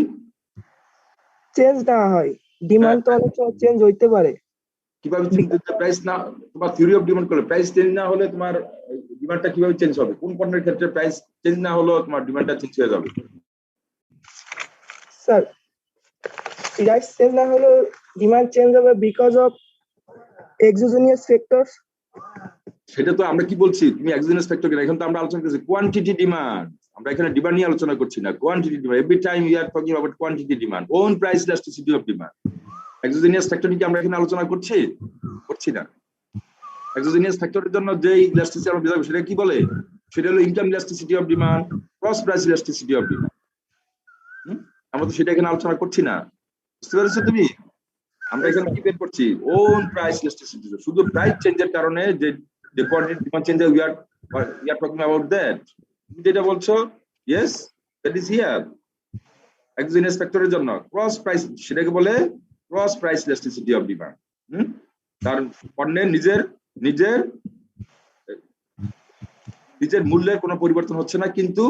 চেঞ্জ না হয়, ডিমান্ড তো অনেক সময় চেঞ্জ হইতে পারে। কিভাবে প্রাইস না, তোমার থিওরি অফ ডিমান্ড করলে প্রাইস চেঞ্জ না হলে তোমার ডিমান্ডটা কিভাবে চেঞ্জ হবে? কোন পণ্যের ক্ষেত্রে প্রাইস চেঞ্জ না হলো তোমার ডিমান্ডটা চেঞ্জ হয়ে যাবে? স্যার প্রাইস চেঞ্জ না হলে ডিমান্ড চেঞ্জ হবে বিকজ অফ এক্সোজেনিয়াস ফ্যাক্টরস। সেটা তো আমরা কি বলছি, তুমি এক্সোজেনিয়াস ফ্যাক্টর কেন, এখন তো আমরা আলোচনা করছি কোয়ান্টিটি ডিমান্ড। আমরা এখানে ডিমান্ড নিয়ে আলোচনা করছি না, quantity demand. Every time we are talking about quantity demand, own price elasticity of demand. Exogenous factor কি আমরা এখানে আলোচনা করছি না। এক্সোজেনিয়াস ফ্যাক্টরের জন্য যে ইলাস্টিসিটি আমরা বুঝাবো সেটা কি বলে? সেটা হলো income elasticity of demand, cross price elasticity of demand. আমরা তো সেটা এখানে আলোচনা করছি না, বুঝতে পেরেছো তুমি? আমরা এখানে কি বের করছি? Own price elasticity. শুধু প্রাইস চেঞ্জের কারণে যে quantity demand change, we are talking about that. তুমি যেটা বলছো, yes, that is here. Exogenous ফ্যাক্টরের জন্য ক্রস প্রাইস, সেটাকে বলে cross price elasticity of demand. তার পণ্যের নিজের মূল্যের কোনো পরিবর্তন হচ্ছে না, কিন্তু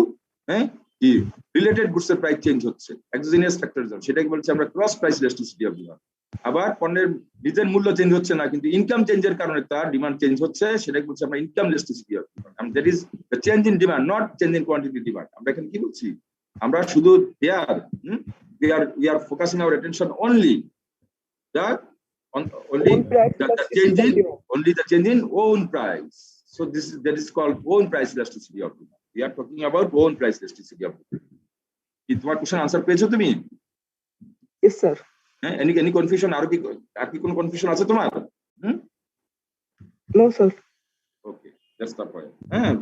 কি রিলেটেড গুডসের প্রাইস চেঞ্জ হচ্ছে এক্সোজেনিয়াস ফ্যাক্টরের জন্য, সেটাকে বলছি আমরা cross price elasticity of demand. আবার পণ্যের নিজের মূল্য চেঞ্জ হচ্ছে না, কিন্তু ইনকাম চেঞ্জের কারণে তার ডিমান্ড চেঞ্জ হচ্ছে, সেটাকে বলছি আমরা income elasticity of demand. That is the change in demand, not change in quantity demand. আমরা এখানে কি বলছি? আমরা শুধু we are focusing our attention only the change in own price. So that is called own price elasticity of demand. We are talking about own price elasticity of demand. কি তোমার question answer পেয়েছো তুমি? Yes sir. Any confusion? আর কি কোনো confusion আছে তোমার? No sir. Okay, that's the point.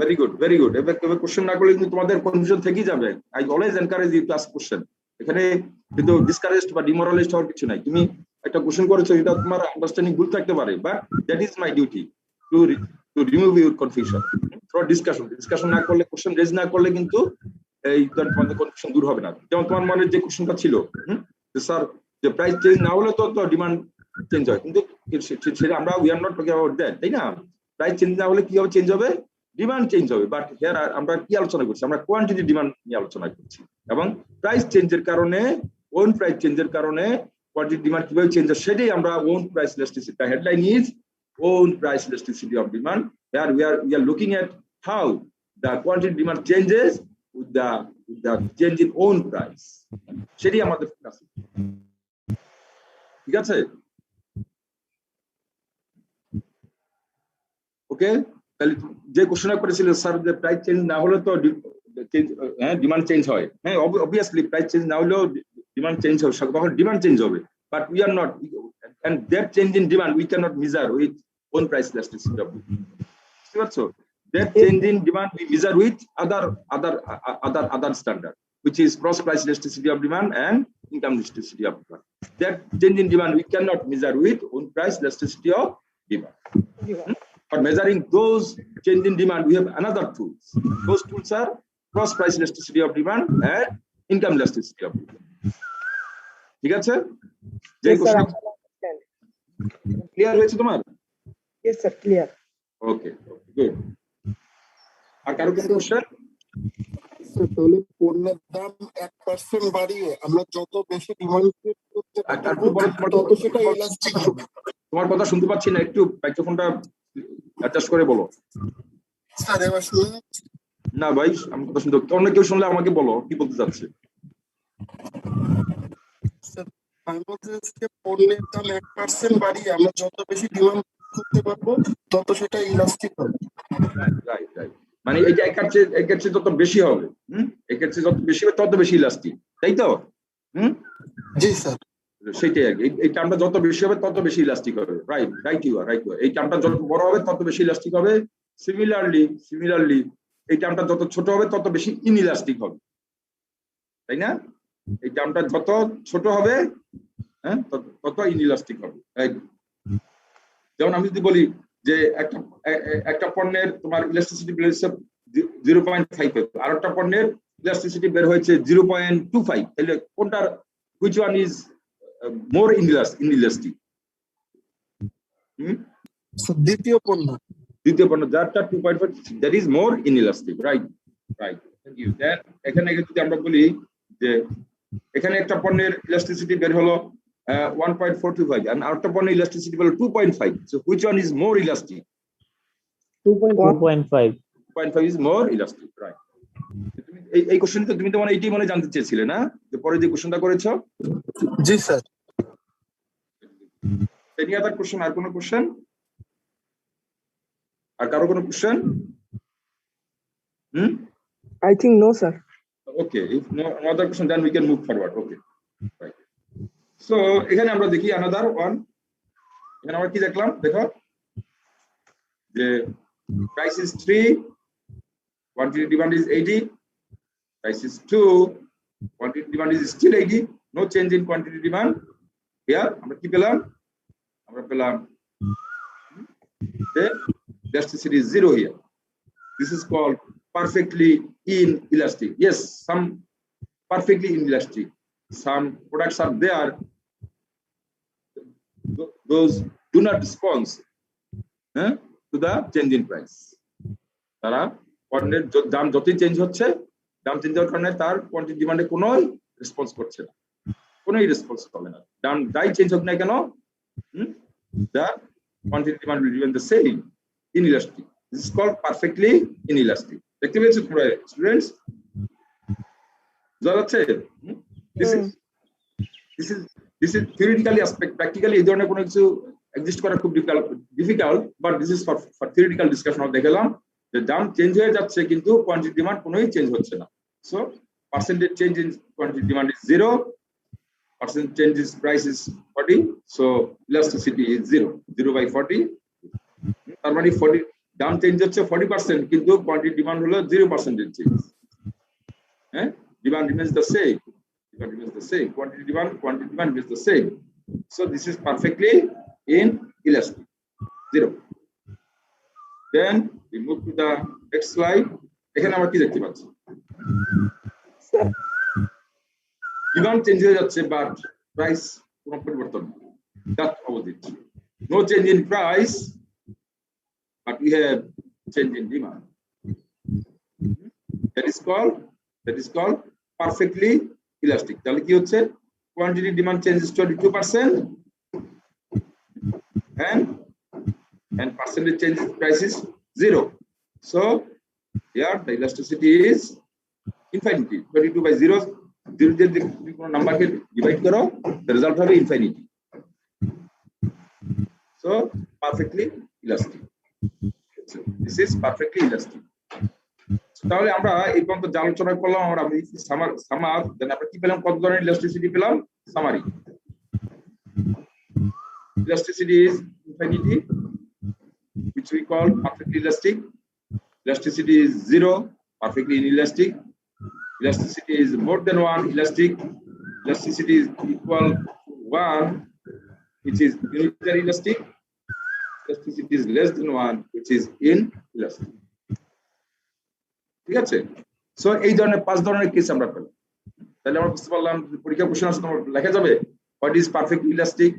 Very good. এবার question না করলে কিন্তু তোমাদের কনফিউশন থেকেই যাবে। I always encourage you to ask question. এখানে কিন্তু ডিসকারেজড বা ডিমোরালাইজড হওয়ার কিছু নাই। তুমি একটা কোশ্চেন করেছো, এটা তোমার আন্ডারস্ট্যান্ডিং ভুল থাকতে পারে, but that is my duty to remove your confusion through discussion না করলে, কোশ্চেন রেজ না করলে কিন্তু এই তোমাদের কনফিউশন দূর হবে না। যেমন তোমার মনে যে কোশ্চেনটা ছিল, যে স্যার যে প্রাইস চেঞ্জ না হলে তো ডিমান্ড চেঞ্জ হয়, কিন্তু সেটা আমরা we are not talking about that, তাই না? প্রাইস চেঞ্জ না হলে কিভাবে চেঞ্জ হবে? ডিমান্ড চেঞ্জ হবে, বাট হিয়ার আমরা কি আলোচনা করছি, আমরা কোয়ান্টিটি ডিমান্ড নিয়ে আলোচনা করছি, এবং প্রাইস চেঞ্জের কারণে, ওন প্রাইস চেঞ্জের কারণে কোয়ান্টিটি ডিমান্ড কিভাবে চেঞ্জ হয় সেটাই আমরা own price elasticity. The headline is own price elasticity of demand. Here we are looking at how the quantity demand changes with the change in own price. সেটাই আমাদের focus. ঠিক আছে, ওকে। তাহলে যে কোশ্চেন করেছিল স্যার যে প্রাইস চেঞ্জ না হলে তো ডিমান্ড চেঞ্জ হয়, হ্যাঁ অবভিয়াসলি প্রাইস চেঞ্জ না হলেও ডিমান্ড চেঞ্জ হবে, তখন ডিমান্ড চেঞ্জ হবে, but we are not, and that change in demand we cannot measure with own price elasticity of demand. বুঝতে পারছো? That change in demand we measure with other standard, which is cross price elasticity of demand and income elasticity of demand. That change in demand we cannot measure with own price elasticity of demand. For measuring those change in demand, we have another tools. Those tools are cross price elasticity of demand and income elasticity of demand. ঠিক আছে? যে question clear হয়েছে তোমার? Yes sir, clear. ওকে, good. আর কারো কোনো question? Sir তাহলে পণ্যের দাম 1% বাড়িয়ে আমরা যত বেশি ডিমান্ড করতে পারবো তত সেটা ইলাস্টিক হবে। তোমার কথা শুনতে পাচ্ছি না, একটু মাইক্রোফোনটা অ্যাডজাস্ট করে বলো। স্যার এবার শুনুন। না ভাই, আমি কথা শুনতে, অন্য কেউ শুনলে আমাকে বলো কি বলতে চাচ্ছে। স্যার আমি বলতে চাচ্ছি যে পণ্যের দাম 1% বাড়িয়ে আমরা যত বেশি ডিমান্ড করতে পারবো তত সেটা ইলাস্টিক হবে। রাইট রাইট, মানে এইটা একের চেয়ে যত বেশি হবে, একের চেয়ে যত বেশি হবে তত বেশি ইলাস্টিক, তাই তো? জি স্যার, সেটাই আর কি, এই টার্মটা যত বেশি হবে তত বেশি ইলাস্টিক হবে। Right right you are right, এই টার্মটা যত বড় হবে তত বেশি ইলাস্টিক হবে। সিমিলারলি এই টার্মটা যত ছোট হবে তত বেশি ইনইলাস্টিক হবে, তাই না? এই টার্মটা যত ছোট হবে হ্যাঁ তত ইনইলাস্টিক হবে। যেমন আমি যদি বলি যে একটা পণ্যের তোমার ইলাস্টিসিটি বের হয়েছে 0.5, আর একটা পণ্যের ইলাস্টিসিটি বের হয়েছে 0.25, তাহলে কোনটার which one is more inelastic? দ্বিতীয় পণ্য যারটা 2.5 that is more inelastic, right? Thank you. Then এখানে যদি আমরা বলি যে এখানে একটা পণ্যের ইলাস্টিসিটি বের হলো 1.425 and আরেকটা পণ্যের ইলাস্টিসিটি বের হলো 2.5, so which one is more elastic? 2.5 is more elastic, right? এই কোশ্চেনটা তুমি তো মানে এইটাই মনে জানতে চেয়েছিলে না, যে পরে যে কোশ্চেনটা করেছো? জি স্যার। Any other question? আর কোনো কোশ্চেন? আর কারো কোনো question? I think no sir. Okay, if no other question then we can move forward. Okay, right. So এখানে আমরা দেখি another one. এখানে আমরা কি দেখলাম দেখো, যে price is 3, quantity demand is 80, price is 2, quantity demand is still 80, no change in quantity demand. Here আমরা কি পেলাম? আমরা পেলাম the elasticity is 0 here. This is called perfectly inelastic. Yes, some perfectly inelastic. Some products are there, those do not respond to the change in price. তারা পণ্যের দাম যতই change হচ্ছে, দাম চেঞ্জ হওয়ার কারণে তার কোয়ান্টিটি ডিমান্ডে কোনো রেসপন্স করছে না, কোনো রেসপন্স হবে না। দাম যাই চেঞ্জ হোক না কেন, the quantity demand will remain the same, inelastic. This is called perfectly inelastic. দেখতে পেয়েছো তোমরা স্টুডেন্টস? বুঝা যাচ্ছে? This is theoretically aspect. Practically এই ধরনের কোনো কিছু এক্সিস্ট করা খুব difficult, but this is for theoretical discussion. দেখালাম যে দাম চেঞ্জ হয়ে যাচ্ছে কিন্তু কোয়ান্টিটি ডিমান্ড কোনোই চেঞ্জ হচ্ছে না। So percentage change in quantity demand is 0, percent change is price is 40, so elasticity is 0/40. তার মানে 40 দাম চেঞ্জ হচ্ছে 40%, কিন্তু কোয়ান্টিটি ডিমান্ড হলো 0% চেঞ্জ। হ্যাঁ, demand remains the same, quantity demand remains the same. So this is perfectly inelastic, 0. Then we move to the next slide. এখানে আমরা কি দেখতে পাচ্ছি? ডিমান্ড চেঞ্জ হয়ে যাচ্ছে বাট প্রাইস কোনো পরিবর্তন নেই, that opposite. No change in price but we have change in demand. that is called perfectly elastic. তাহলে কি হচ্ছে, quantity demand changes 22% and percentage changes price is 0. So here the elasticity is infinity. 22 by 0 দিয়ে কোনো নাম্বারকে divide করো, the result হবে infinity. So perfectly elastic. So, this is perfectly elastic. তাহলে আমরা এই পর্যন্ত যা আলোচনা করলাম, আমরা সামার দেন আমরা কি পেলাম, কত ধরনের ইলাস্টিসিটি পেলাম, summary. Elasticity is infinity, which we call perfectly elastic. Elasticity is 0, perfectly inelastic. Elasticity is more than 1, elastic. Elasticity is equal to 1, which is unitary elastic. Elasticity is less than 1, which is inelastic. ঠিক আছে? So এই ধরনের 5 ধরনের case আমরা পেলাম। তাহলে আমরা বুঝতে পারলাম পরীক্ষা কোশ্চেন আসলে তোমার লেখা যাবে what is perfectly elastic,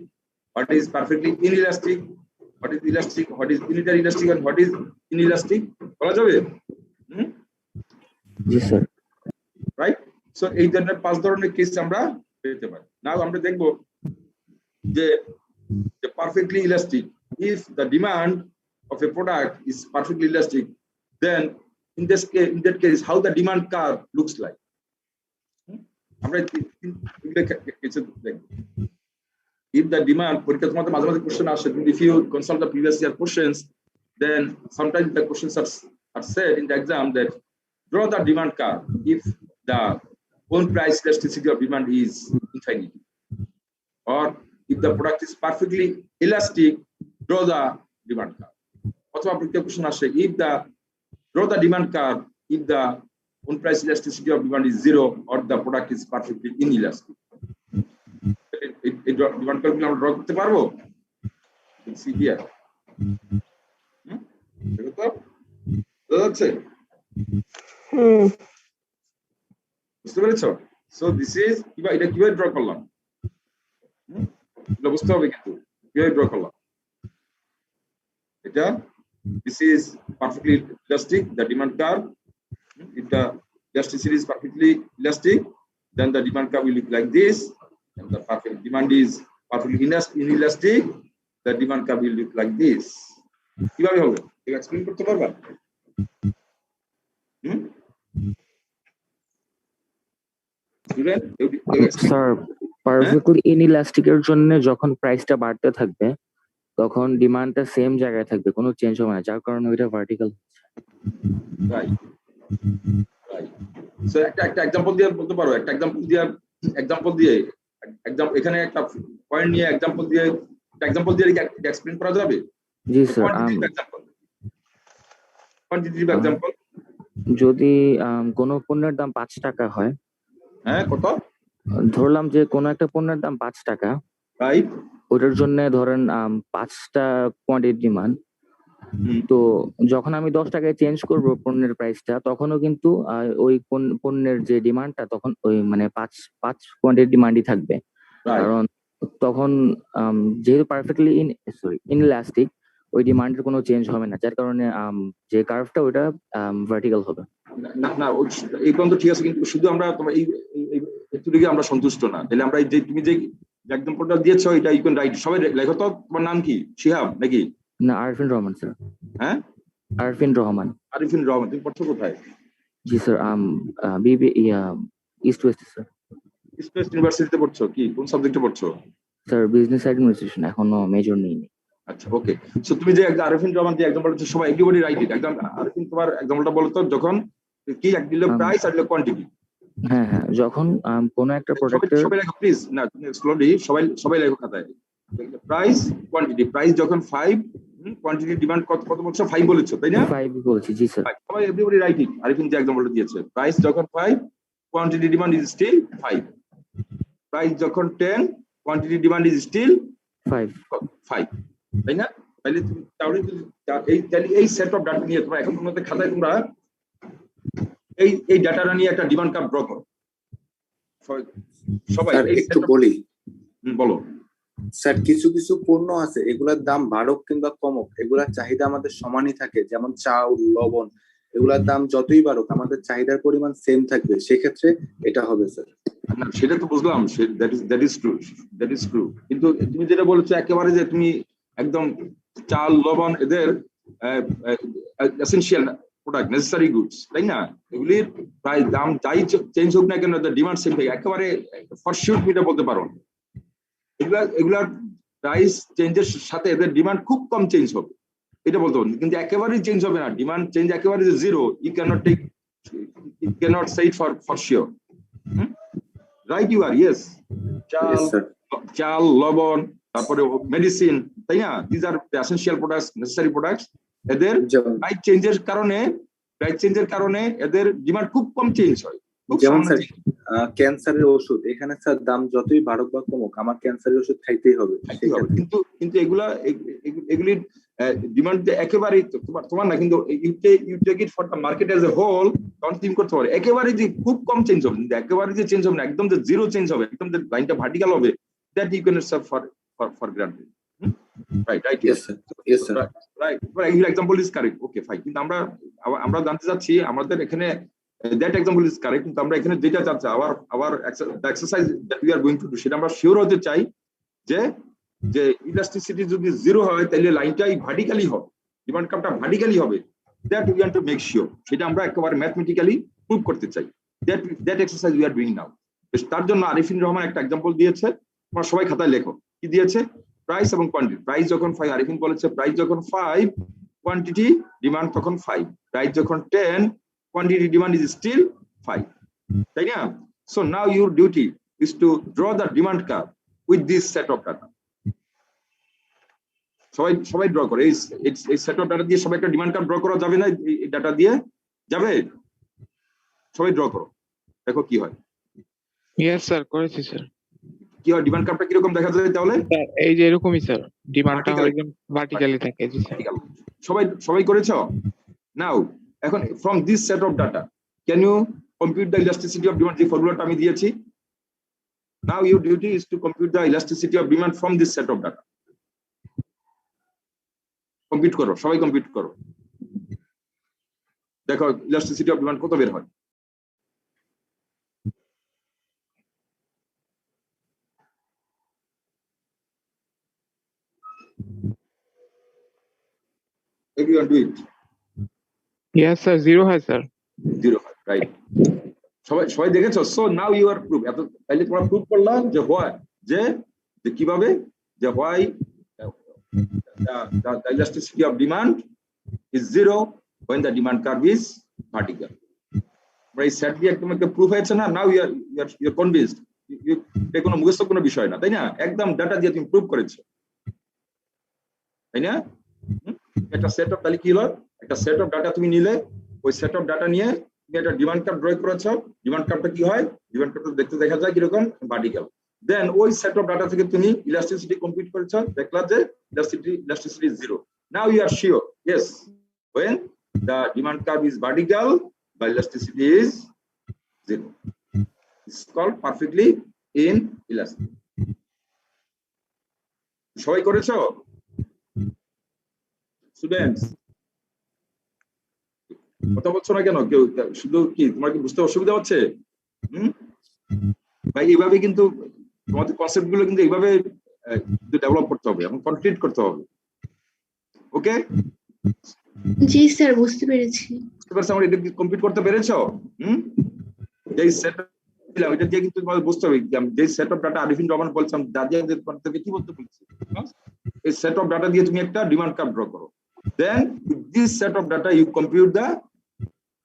what is perfectly inelastic, what is elastic, what is unitary elastic, and what is inelastic বলা যাবে? জি স্যার। রাইট? সো এই ধরনের 5 ধরনের কেস আমরা পেতে পারি। নাও আমরা দেখব যে perfectly elastic, if the demand of a product is perfectly elastic, then in that case how the demand curve looks like. If the demand, question if you consult the previous year questions, then sometimes the questions are said in the exam that draw the demand curve if the own price elasticity of demand is infinity, or if the product is perfectly elastic, draw the demand curve. Also, question if the draw the demand curve if the own price elasticity of demand is 0 or the product is perfectly inelastic. Demand curve আমরা draw করতে পারবো? See here. বুঝতে পেরেছো? So this is এটা কিভাবে draw করলাম? এটা বুঝতে হবে কিন্তু কিভাবে ড্র করলাম এটা। This is perfectly elastic, the demand curve. If the elasticity is perfectly elastic, then the demand curve will look like this. And the perfect demand is perfectly inelastic, the demand curve will look like this. কিভাবে হবে? এটা explain করতে পারবা? Sir, perfectly inelastic এর জন্য যখন প্রাইসটা বাড়তে থাকবে তখন ডিমান্ডটা সেম জায়গায় থাকবে, কোনো চেঞ্জ হবে না, যার কারণে ওইটা ভার্টিক্যাল। Right right. সো একটা এক্সাম্পল দিয়ে বলতে পারো, একটা এক্সাম্পল দিয়ে এখানে একটা পয়েন্ট নিয়ে এক্সাম্পল দিয়ে এক্সপ্লেইন করা যাবে? জি স্যার। কোয়ান্টিটিভ এক্সাম্পল, যদি কোনো পণ্যের দাম 5 টাকা হয়, হ্যাঁ কত ধরলাম যে কোনো একটা পণ্যের দাম 5 টাকা, রাইট, ওটার জন্য ধরেন 5টা কোয়ান্টিটি ডিমান্ড, তো যখন আমি 10 টাকায় চেঞ্জ করব পণ্যের প্রাইসটা, তখনও কিন্তু ওই পণ্যের যে ডিমান্ডটা তখন ওই মানে 5 কোয়ান্টিটি ডিমান্ডই থাকবে, কারণ তখন যেহেতু পারফেক্টলি ইনইলাস্টিক ওই ডিমান্ডের কোনো চেঞ্জ হবে না, যার কারণে যে কার্ভটা ওটা ভার্টিক্যাল হবে। না না এই পর্যন্ত ঠিক আছে, কিন্তু শুধু আমরা তোমার এই একটু দিকে আমরা সন্তুষ্ট না। তাহলে আমরা যে তুমি যে এক্সাম্পলটা দিয়েছো এটা ইউ ক্যান রাইট, সবাই লেখো তো। তোমার নাম কি? শিহাব নাকি? না, আরফিন রহমান স্যার। হ্যাঁ, আরফিন রহমান। আরফিন রহমান। তুমি পড়ছো কোথায়? জি স্যার, বিবি east West sir. East West ইউনিভার্সিটিতে পড়ছো? কি কোন সাবজেক্টে পড়ছো? স্যার বিজনেস অ্যাডমিনিস্ট্রেশন, এখনো মেজর নেইনি। আচ্ছা, ওকে। সো তুমি যে আরফিন রহমান যে এক্সাম্পল হচ্ছে, সবাই এভরিবডি রাইট ইট। একদম আরফিন তোমার এক্সাম্পলটা বলো তো, যখন কি এক দিল প্রাইস আর কোয়ান্টিটি। হ্যাঁ হ্যাঁ, যখন কোনো একটা প্রোডাক্টের, সবাই লেখো প্লিজ, না তুমি স্লোলি সবাই লেখো খাতায়। প্রাইস কোয়ান্টিটি, প্রাইস যখন 5, কোয়ান্টিটি ডিমান্ড কত বলছো? 5 বলেছো তাই না? 5 বলেছি। জি স্যার। সবাই এভরিবডি রাইট ইট। আরফিন যে এক্সাম্পলটা দিয়েছে, প্রাইস যখন 5, quantity demand is still 5। Price যখন 10, কোয়ান্টিটি ডিমান্ড ইজ স্টিল 5, তাই না? তাহলে এই সেট অফ ডাটা নিয়ে তোমরা এখন তোমাদের খাতায় তোমরা এই ডাটাটা নিয়ে একটা ডিমান্ড কার্ভ ড্র করো সবাই। একটু বলি, বলো স্যার। কিছু কিছু পণ্য আছে এগুলার দাম বাড়ুক কিংবা কমুক, এগুলার চাহিদা আমাদের সমানই থাকে, যেমন চাউল, লবণ, এগুলার দাম যতই বাড়ুক আমাদের চাহিদার পরিমাণ সেম থাকবে, সেক্ষেত্রে এটা হবে স্যার। না সেটা তো বুঝলাম, দ্যাট ইজ ট্রু, কিন্তু তুমি যেটা বলেছো একেবারে যে তুমি একদম চাল লবণ এদের এসেনশিয়াল প্রোডাক্ট, নেসেসারি গুডস, তাই না? এগুলির প্রায় দাম যাই চেঞ্জ হোক না কেন, ডিমান্ড সেম থাকে, একেবারে ফর শিওর তুমি এটা বলতে পারো। এগুলার প্রাইস চেঞ্জের সাথে এদের ডিমান্ড খুব কম চেঞ্জ হবে, এটা বলতে পারো, কিন্তু একেবারেই চেঞ্জ হবে না। ডিমান্ড চেঞ্জ একেবারে যে zero, you cannot say it for sure. Right, you are, yes. চাল লবণ, তারপরে মেডিসিন, তাই না? These are essential products, necessary products. এদের প্রাইস চেঞ্জের কারণে এদের ডিমান্ড খুব কম চেঞ্জ হয়। যেমন স্যার ক্যান্সারের ওষুধ, এখানে স্যার দাম যতই বাড়ুক বা কমুক আমার ক্যান্সারের ওষুধ খাইতেই হবে, কিন্তু এগুলির ডিমান্ড একেবারেই তোমার না, কিন্তু you take it for the market as a whole, তখন তুমি করতে পারো। একেবারে যে খুব কম চেঞ্জ হবে, কিন্তু একেবারে যে চেঞ্জ হবে না, একদম যে জিরো চেঞ্জ হবে, একদম যে লাইনটা ভার্টিক্যাল হবে, that you can serve for granted. Right, yes sir, right, your example is correct, okay fine, কিন্তু আমরা জানতে চাচ্ছি, আমাদের এখানে that example is correct, কিন্তু আমরা এখানে যেটা চাচ্ছি our exercise that we are going to do, সেটা আমরা শিওর হতে চাই যে ইলাস্টিসিটি যদি জিরো হয় তাহলে লাইনটাই ভার্টিক্যালি হবে, ডিমান্ড কার্ভটা ভার্টিক্যালি হবে, that we want to make sure, সেটা আমরা একেবারে ম্যাথমেটিক্যালি প্রুভ করতে চাই। that exercise we are doing now। তার জন্য আরিফিন রহমান একটা এক্সাম্পল দিয়েছে, তোমরা সবাই খাতায় লেখো কি দিয়েছে। প্রাইস এবং কোয়ান্টিটি। প্রাইস যখন 5, আরিফিন বলেছে প্রাইস যখন 5, কোয়ান্টিটি ডিমান্ড তখন 5, প্রাইস যখন 10, quantity demand is still 5, তাই না? So now your duty is to draw the demand curve with this set of data. সবাই ড্র করে, এই সেট অফ ডাটা দিয়ে সবাই একটা ডিমান্ড কার্ভ ড্র করা যাবে না? এই ডাটা দিয়ে যাবে? সবাই ড্র করো, দেখো কি হয়। ইয়েস স্যার, করেছি স্যার। কি হয়, ডিমান্ড কার্ভটা কি রকম দেখা যায় তাহলে? এই যে এরকমই স্যার, ডিমান্ডটা একদম ভার্টিক্যালি থাকে। জি স্যার, সবাই করেছো? নাও এখন from this set of data can you compute the elasticity of demand? যে ফর্মুলাটা আমি দিয়েছি, now your duty is to compute the elasticity of demand from this set of data. Compute করো, সবাই কম্পিউট করো, দেখো ইলাস্টিসিটি অফ ডিমান্ড কত বের হয়। Everyone do it. Yes sir, zero হয় স্যার। জিরো হয়, রাইট। সবাই দেখেছো? So now you are proof. তাহলে তোমরা প্রুফ করলাম যে হয় যে কিভাবে, যে why the elasticity of demand is zero when the demand curve is vertical. এই সেট দিয়ে একদম একটা প্রুফ হয়েছে না? Now you are convinced. এটা কোনো মুখস্থ কোনো বিষয় না, তাই না? একদম ডাটা দিয়ে তুমি প্রুফ করেছো, তাই না? একটা সেট অফ, তাহলে কি হলো, একটা সেট অফ ডাটা তুমি নিলে, ওই সেট অফ ডাটা নিয়ে তুমি একটা ডিমান্ড কার্ভ ড্র করেছো। ডিমান্ড কার্ভটা কি হয়? ডিমান্ড কার্ভটা দেখতে দেখা যায় কিরকম, ভার্টিক্যাল। দেন ওই সেট অফ ডাটা থেকে তুমি ইলাস্টিসিটি কম্পিউট করেছো, দেখলা যে elasticity is zero. Now you are sure, yes, when the demand curve is vertical, the elasticity is zero. It's called perfectly inelastic. সবাই করেছো স্টুডেন্টস? কথা বলছো না কেন কেউ? শুধু কি তোমার কি বুঝতে অসুবিধা হচ্ছে? ভাই এইভাবে কিন্তু তোমাদের কনসেপ্ট গুলো কিন্তু এইভাবে ডেভেলপ করতে হবে এবং কমপ্লিট করতে হবে। ওকে? জি স্যার, বুঝতে পেরেছি। আমরা এটা কমপ্লিট করতে পেরেছো? যে সেট দিলাম এটা দিয়ে কিন্তু তোমাদের বুঝতে হবে যে set of data Arifin Rahman বলছিলাম দাদিয়া থেকে কি বলতে বলছি, এই সেট অফ ডাটা দিয়ে তুমি একটা ডিমান্ড কার্ভ ড্র করো। Then with this set of data you compute the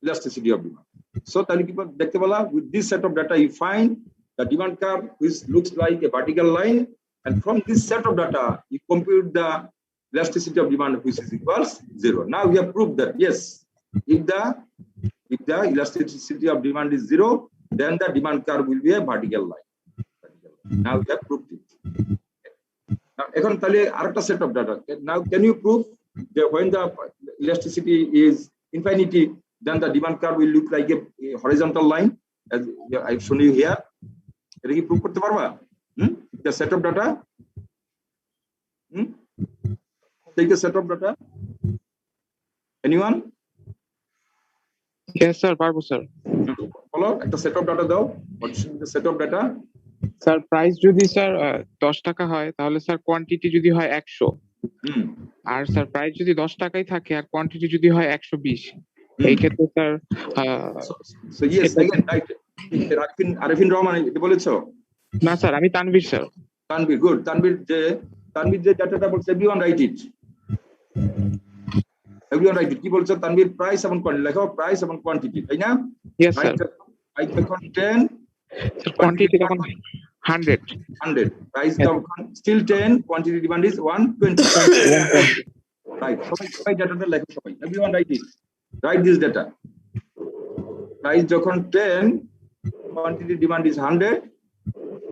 elasticity of demand. So তাহলে কি দেখতে বলা, with this set of data you find the demand curve which looks like a vertical line, and from this set of data you compute the elasticity of demand which is equals 0. Now we have proved that yes, if the elasticity of demand is 0, then the demand curve will be a vertical line. Now we have proved it. Now এখন তাহলে আরেকটা set of data. Now can you prove that when the elasticity is infinity, then the demand curve will look like a horizontal line, as I've shown you here? এটা কি prove করতে পারবা? The set of data, take a set of data. Anyone? Yes, sir. পারবো sir. বলো একটা set of data দাও। What should be the set of data? Sir price যদি sir 10 টাকা হয় তাহলে স্যার কোয়ান্টিটি যদি হয় 100, আর স্যার প্রাইস যদি 10 টাকাই থাকে আর কোয়ান্টিটি যদি হয় 120, এই ক্ষেত্রে sir So yes, again, right. Arefin Rahman এটা বলেছো? না স্যার, আমি তানভীর স্যার। তানভীর, গুড। তানভীর যে ডাটাটা বলছে, everyone write it. Everyone write it. কি বলছো তানভীর? প্রাইস এবং কোয়ান্টিটি লেখো, প্রাইস এবং কোয়ান্টিটি, তাই না? Yes sir. প্রাইস যখন 10, কোয়ান্টিটি তখন 100. প্রাইস যখন still 10, quantity demand is 120. Right. সবাই ডাটাটা লেখো সবাই। Everyone write it. Write this data. Price যখন 10, quantity demand is 100.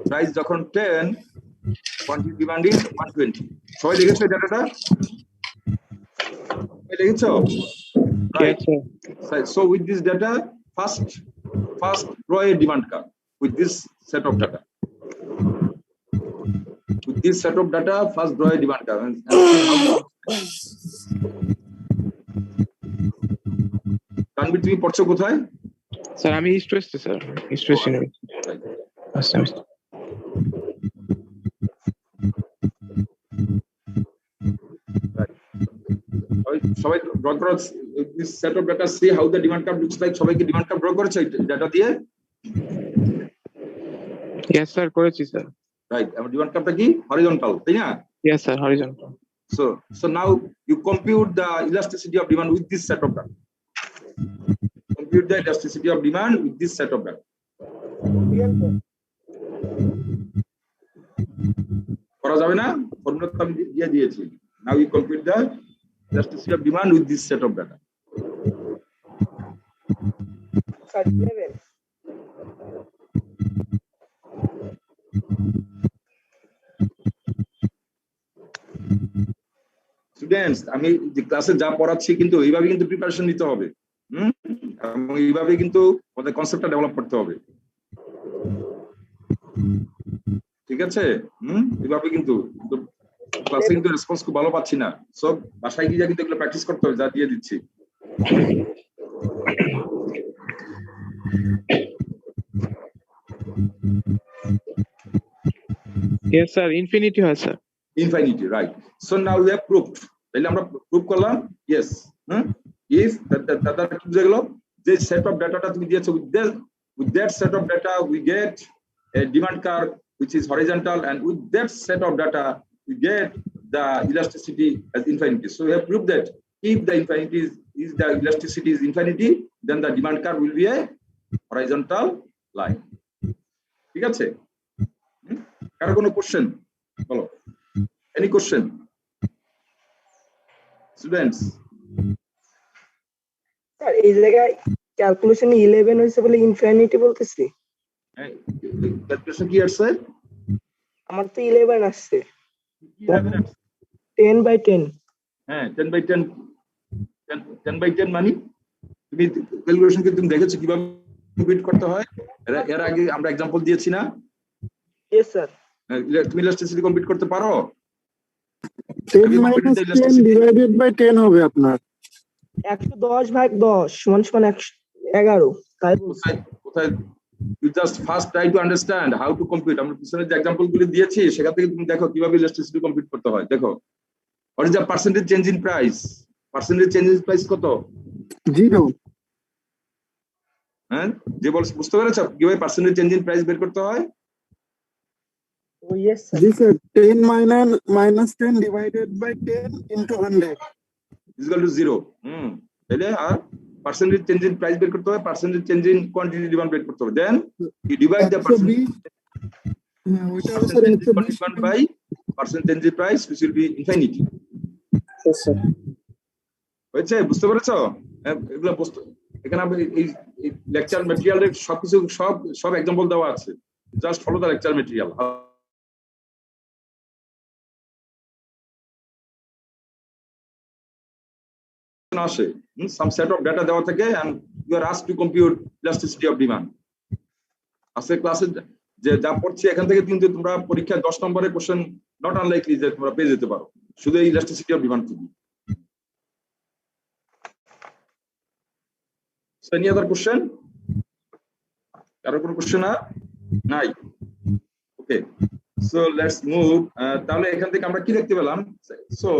প্রাইস যখন 10, quantity demand is 120. সবাই লিখেছো এই ডাটাটা? লিখেছো? Right. So with this data, first draw a demand curve with this set of data. With this set of data, first draw a demand curve. And Tanvir তুমি পড়ছো কোথায়? Sir আমি ইস্ট ওয়েস্টে স্যার, ইস্ট ওয়েস্ট ইউনিভার্সিটি। আচ্ছা সবাই draw করো this set of data, see how the demand curve looks like. সবাই কি ডিমান্ড কার্ভ ড্র করেছে ডাটা দিয়ে? Yes sir, করেছি স্যার। রাইট, আমার ডিমান্ড কার্ভটা কি হরিজন্টাল, তাই না? Yes sir, horizontal. So now you compute the elasticity of demand with this set of data. Compute the elasticity of demand with this set of data. করা যাবে না? ফর্মুলাটা আমি দিয়ে দিয়েছি। Now you compute the elasticity of demand with this set of data. Students, আমি যে ক্লাসে যা পড়াচ্ছি কিন্তু এইভাবে কিন্তু প্রিপারেশন নিতে হবে। এবং এইভাবে কিন্তু আমাদের কনসেপ্টটা ডেভেলপ করতে হবে, ঠিক আছে? এইভাবে কিন্তু ক্লাসে কিন্তু রেসপন্স খুব ভালো পাচ্ছি না। সব বাসায় গিয়ে কিন্তু এগুলো প্র্যাকটিস করতে হবে, যা দিয়ে দিচ্ছি। Yes sir, infinity হয় sir. Infinity, right. So now we have proved. তাহলে আমরা প্রুভ করলাম yes. If that কি বুঝে গেল? যে সেট অফ ডাটাটা তুমি দিয়েছো, with that set of data we get a demand curve which is horizontal, and with that set of data we get the elasticity as infinity. So we have proved that if the infinity is the elasticity is infinity, then the demand curve will be a horizontal line. ঠিক আছে? কারো কোনো question? বলো। Any question? Students? Sir এই জায়গায় calculation 11 হইছে বলে infinity বলতেছি। ক্যালকুলেশন কি আসছে? আমার তো 11 আসছে। 10/10। হ্যাঁ 10/10 10/10 মানে তুমি ক্যালকুলেশন কি তুমি দেখেছো কিভাবে কম্পিউট করতে হয়? এর আগে আমরা एग्जांपल দিয়েছি না? Yes sir. তুমি ইলাস্টিসিটি কম্পিউট করতে পারো? 10 - 10 ডিভাইডেড বাই 10 হবে আপনার 110/10 = 11। তাই কোথায় you just first try to understand how to compute. আমরা পিছনে যে एग्जांपल গুলো দিয়েছি সেখান থেকে তুমি দেখো কিভাবে ইলাস্টিসিটি কম্পিউট করতে হয়। দেখো what is the percentage change in price? Percentage change in price কত? 0। হ্যাঁ, যে বলছ বুঝতে পেরেছো কিভাবে পার্সেন্টেজ চেঞ্জ ইন প্রাইস বের করতে হয়? Oh yes sir. জি sir, 10 - 10 divided by 10 * 100 is equal to 0. তাহলে আর পার্সেন্টেজ চেঞ্জ ইন প্রাইস বের করতে হয়, percentage change in quantity demand বের করতে হবে। Then you divide the percentage demand by percentage in price which will be infinity. Yes sir. হয়েছে? বুঝতে পেরেছো? এগুলো এখানে এই লেকচার ম্যাটেরিয়ালের সবকিছু সব एग्जांपल দেওয়া আছে। Just follow the lecture material. আসে some set of data দেওয়া থাকে and you are asked to compute elasticity of demand. আজকে ক্লাসে যে যা পড়ছি এখান থেকে কিন্তু তোমরা পরীক্ষায় 10 নম্বরের কোশ্চেন নট আনলাইকলি যে তোমরা পেয়ে যেতে পারো শুধু এই ইলাস্টিসিটি অফ ডিমান্ড থেকে। So any other question? কারো কোনো কোশ্চেন নাই? ওকে, সো লেটস মুভ। তাহলে এখান থেকে আমরা কি দেখতে পেলাম? সো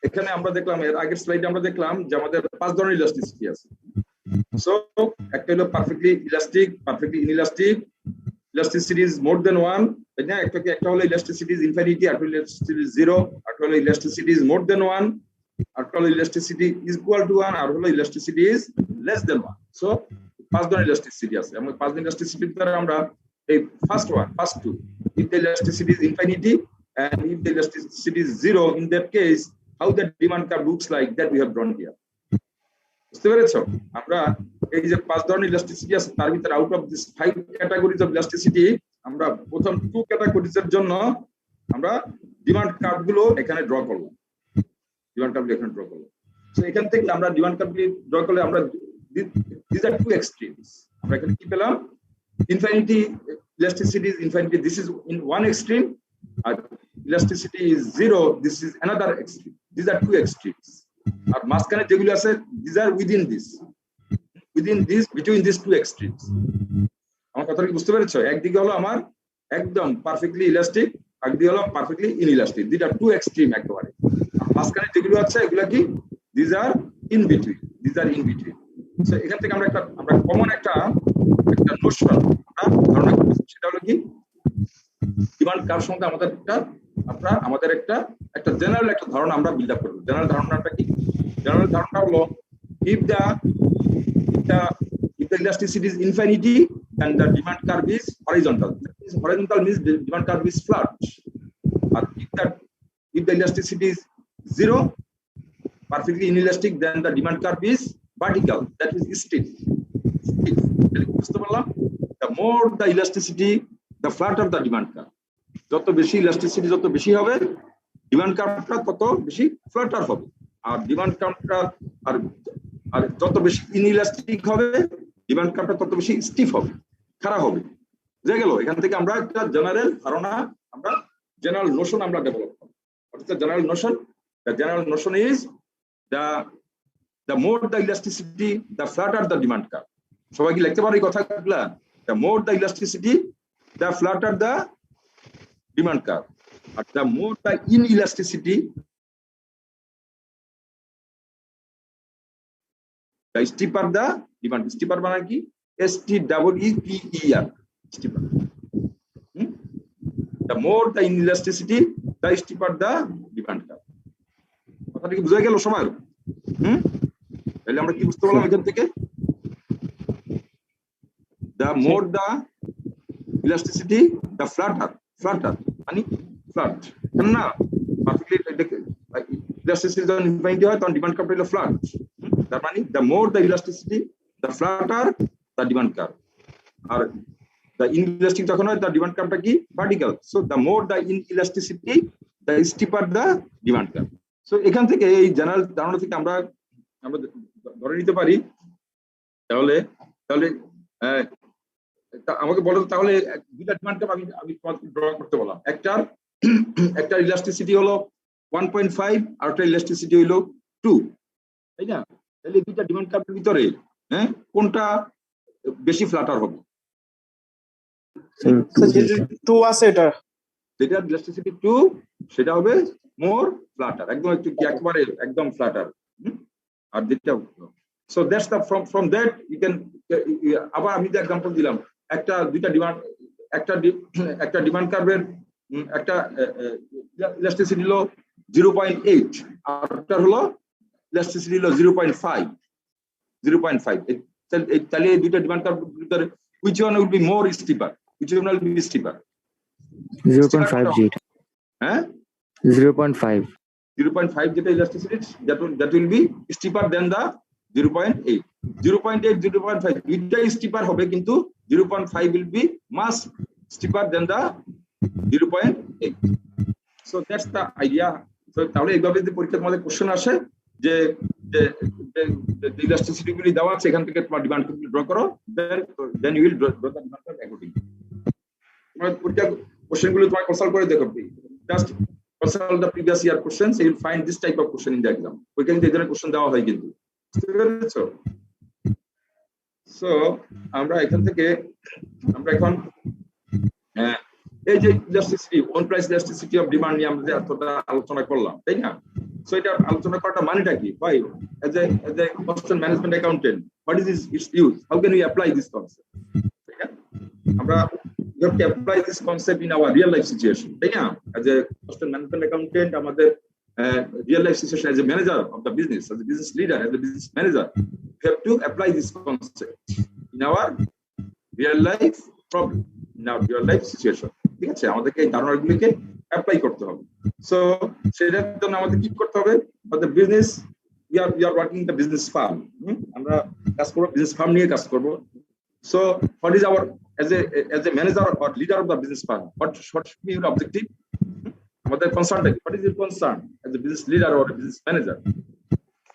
এখানে আমরা দেখলাম, এর আগের স্লাইডে আমরা দেখলাম যে আমাদের 5 ধরনের ইলাস্টিসিটি আছে। সো একটা হলো perfectly elastic, perfectly inelastic, elasticity is more than one, তাই না? একটা হলো ইলাস্টিসিটি ইজ ইনফিনিটি, আর হলো ইলাস্টিসিটি ইজ জিরো, আর হলো elasticity is more than one, আর হলো elasticity is equal to one, আর হলো elasticity is less than one. So 5 ধরনের ইলাস্টিসিটি আছে। আমরা 5 ধরনের ইলাস্টিসিটির দ্বারা আমরা এই first two, if the elasticity is infinity and if the elasticity is zero, in that case how the demand curve looks like, that we have drawn here. বুঝতে পেরেছো? আমরা এই যে 5 ধরনের ইলাস্টিসিটি আছে, তার ভিতরে out of this 5 categories of elasticity আমরা প্রথম 2 ক্যাটাগরিজ এর জন্য আমরা ডিমান্ড কার্ভ গুলো এখানে ড্র করলাম। সো এখান থেকে আমরা ডিমান্ড কার্ভ গুলো ড্র করলে আমরা these are two extremes. আমরা এখানে কি পেলাম? Infinity elasticity is infinity, this is in one extreme, elasticity is zero, this is another extreme. These are two extremes. আর মাঝখানে যেগুলো আছে, these are within this, between these two extremes. আমার কথা কি বুঝতে পেরেছো? একদিকে হলো আমার একদম পারফেক্টলি ইলাস্টিক, একদিকে হলো perfectly inelastic. these are two extreme একেবারে। আর মাঝখানে যেগুলো আছে এগুলো কি? these are in between. So এখান থেকে আমরা কমন একটা নোশন ধারণা করতেছি, সেটা হলো কি? ডিমান্ড কার্ভ সম্বন্ধে আমাদের একটা জেনারেল একটা ধারণা আমরা বিল্ড আপ করব। জেনারেল ধারণাটা কি? জেনারেল ধারণা হলো if the elasticity is infinity and the demand curve is horizontal. Horizontal means the demand curve is flat. But if the elasticity is zero, perfectly inelastic, then the demand curve is vertical, that is stiff. The more the elasticity, the flatter the demand curve. যত বেশি elasticity যত বেশি হবে, demand কার্ভটা তত বেশি platter হবে। আর demand কার্ভটা আর যত বেশি ইনইলাস্টিক হবে, ডিমান্ড কার্ভটা তত বেশি স্টিফ হবে, খারাপ হবে। বুঝা গেল? এখান থেকে আমরা একটা জেনারেল ধারণা, জেনারেল নোশন আমরা ডেভেলপ করব। অর্থাৎ general Notion is the more the elasticity, the flatter the demand curve. সবাই কি লিখতে পারো এই কথাগুলা? The more the elasticity, the flatter the demand curve. R the more the inelasticity, the steeper the demand. Steeper মানে কি? STEEPER. Steeper. The more the inelasticity, the steeper the demand curve. কথাটা কি বুঝা গেল সবার? তাহলে আমরা কি বুঝতে পারলাম এখান থেকে? The more the elasticity, the flatter মানে flat, না? পারফেক্টলি elasticity যখন ইনফিনিটি হয় তখন ডিমান্ড কার্ভ হলো ফ্ল্যাট। তার মানে the more the elasticity, the flatter the demand curve. R the inelastic যখন হয় the demand curve কি? vertical. So the more the inelasticity, the steeper the demand curve. So এখান থেকে এই জেনারেল ধারণা থেকে আমরা ধরে নিতে পারি, তাহলে আমাকে বলো, তাহলে দুইটা ডিমান্ড কার্ভ আমি ড্র করতে বললাম। একটা ইলাস্টিসিটি হলো 1.5 আর একটা ইলাস্টিসিটি হলো 2, তাই না? তাহলে দুইটা ডিমান্ড কার্ভের ভিতরে কোনটা বেশি ফ্ল্যাটার হবে? টু আছে এটা, যেটা ইলাস্টিসিটি 2 সেটা হবে মোর ফ্ল্যাটার, একবারে একদম ফ্ল্যাটার। আর যেটা so that's the from that you can, আবার আমি যে এক্সাম্পল দিলাম, একটা ডিমান্ড কার্ভের একটা ইলাস্টিসিটি হলো 0.8 আর একটা হলো ইলাস্টিসিটি হলো 0.5। তাহলে এই দুইটা ডিমান্ড কার্ভ ভিতরে which one will be more steeper? Which one will be steeper? 0.5 G. হ্যাঁ 0.5 যেটা elasticity, that will be steeper than the 0.8. 0.8 0.5 দুইটা স্টিপার হবে, কিন্তু 0.5 will be much steeper than the 0.8. So that's the idea. So তাহলে এইভাবে যদি পরীক্ষার মধ্যে কোশ্চেন আসে যে ইলাস্টিসিটি গুলি দেওয়া আছে, এখান থেকে তোমার ডিমান্ড কার্ভ ড্র করো, then you will draw the demand curve accordingly. তোমার পরীক্ষা কোশ্চেন গুলো তোমার কনসাল্ট করে দেখো, just consult the previous year questions, you will find this type of question in the exam. পরীক্ষায় এই ধরনের কোশ্চেন দেওয়া হয় কিন্তু, বুঝতে পেরেছো? সো আমরা এখান থেকে আমরা এখন এই যে elasticity one price elasticity of demand নিয়ে আমরা যে এতটা আলোচনা করলাম, তাই না? সো এটা আলোচনা করাটা মানেটা কি? ভাই as a cost management accountant, what is it's use, how can we apply this concept? তাই না? আমরা we have to apply this concept in our real life situation, তাই না? As a cost management accountant, আমাদের real life situation as a manager of the business, as a business leader, as a business manager, we have to apply this concept in our real life problem, in our real life situation. ঠিক আছে, আমাদেরকে এই ধারণাগুলিকে apply করতে হবে। So সেটার জন্য আমাদের কি করতে হবে? আমাদের business, we are working the business farm, আমরা কাজ করব, বিজনেস ফার্ম নিয়ে কাজ করব। So what is our as a manager or leader of the business firm, what should be your objective? আমাদের concern, what is your concern as a business leader or a business manager?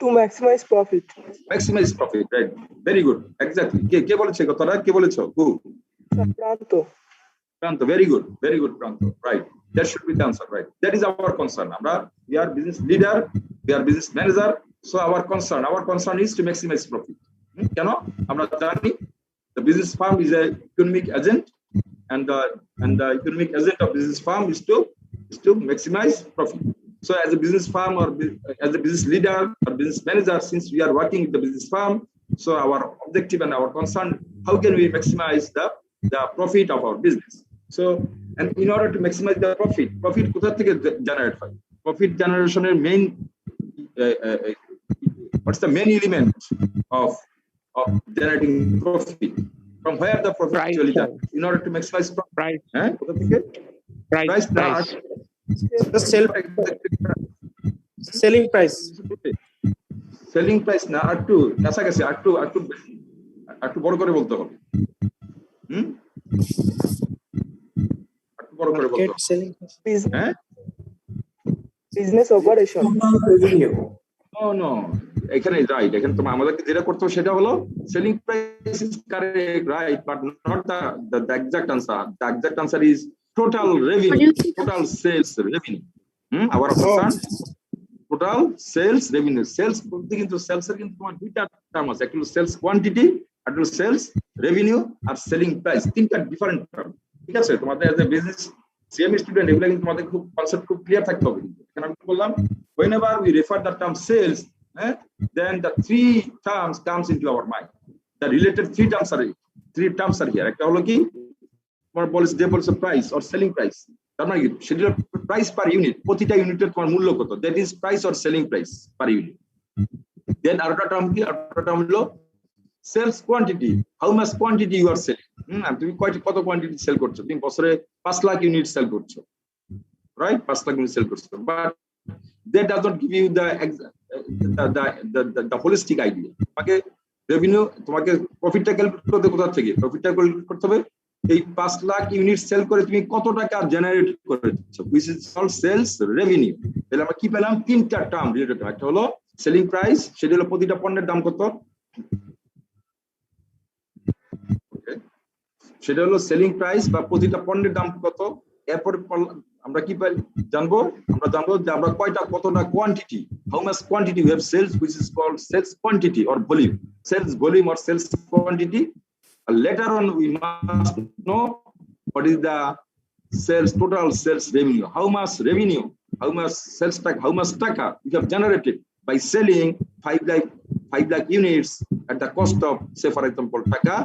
To maximize profit. Maximize profit, right? Very good, exactly. কে বলেছে কথাটা? কে বলেছো? Who? Pranto, very good, Pranto, right? That should be the answer, right? That is our concern. We are business leader, we are business manager, so our concern is to maximize profit. কেন? আমরা জানি the business firm is a economic agent, and the economic agent of business firm is to maximize profit. So as a business firm or as a business leader or business manager, since we are working with the business firm, so our objective and our concern, how can we maximize the profit of our business? So, and in order to maximize the profit কোথা থেকে generate হয়? Profit generation main what's the main element of generating profit? From where the profit actually done? In order to maximize profit, price. The selling price. Selling price না, একটু কাছাকাছি, একটু বড় করে বলতে হবে। একটু বড় করে বলতে হবে। হ্যাঁ, business operation. No, এখানে রাইট, এখানে তোমার আমাদেরকে যেটা করতে হবে সেটা হলো selling price is correct, right, but not the exact answer. The exact answer is total revenue, total sales revenue. Our concern, total sales revenue. Sales বলতে কিন্তু sales এর কিন্তু তোমার দুইটা টার্ম আছে, একটা হলো sales quantity আর একটা হলো sales revenue আর selling price, তিনটা ডিফারেন্ট টার্ম। ঠিক আছে, তোমাদের as a business CM student এগুলা কিন্তু তোমাদের খুব কনসেপ্ট খুব ক্লিয়ার থাকতে হবে। এখানে আমি বললাম whenever we refer the term sales, then the three terms comes into our mind. The related three terms are here. একটা হলো কি তোমার বলছে যে বলছে প্রাইস অর সেলিং প্রাইস, তার মানে কি সেটা প্রাইস পার ইউনিট, প্রতিটা ইউনিটের তোমার মূল্য কত, that is price or selling price per unit. Then আরেকটা টার্ম কি, আরেকটা টার্ম হলো sales quantity, how much quantity you are selling. তুমি কত কোয়ান্টিটি সেল করছো? তুমি বছরে 5 লাখ ইউনিট সেল করছো, রাইট? 5 লাখ ইউনিট সেল করছো, but that does not give you the holistic idea. তোমাকে রেভিনিউ, তোমাকে প্রফিটটা ক্যালকুলেট করতে কোথা থেকে? প্রফিটটা ক্যালকুলেট করতে হবে এই 5 লাখ ইউনিট সেল করে তুমি কত টাকা জেনারেট করেছো, which is called sales revenue. তাহলে আমরা কি পেলাম? তিনটা টার্ম রিলেটেড। একটা হলো সেলিং প্রাইস, সেটা হলো প্রতিটা পণ্যের দাম কত, সেটা হলো সেলিং প্রাইস বা প্রতিটা পণ্যের দাম কত। এরপর আমরা কি জানবো? আমরা জানবো যে আমরা কতটা quantity, how much quantity we have sales, which is called sales quantity or volume, sales volume or sales quantity. Later on we must know what is the sales, total sales revenue, how much revenue, how much sales tax, how much taka we have generated by selling 5 lakh units at the cost of, say for example, taka,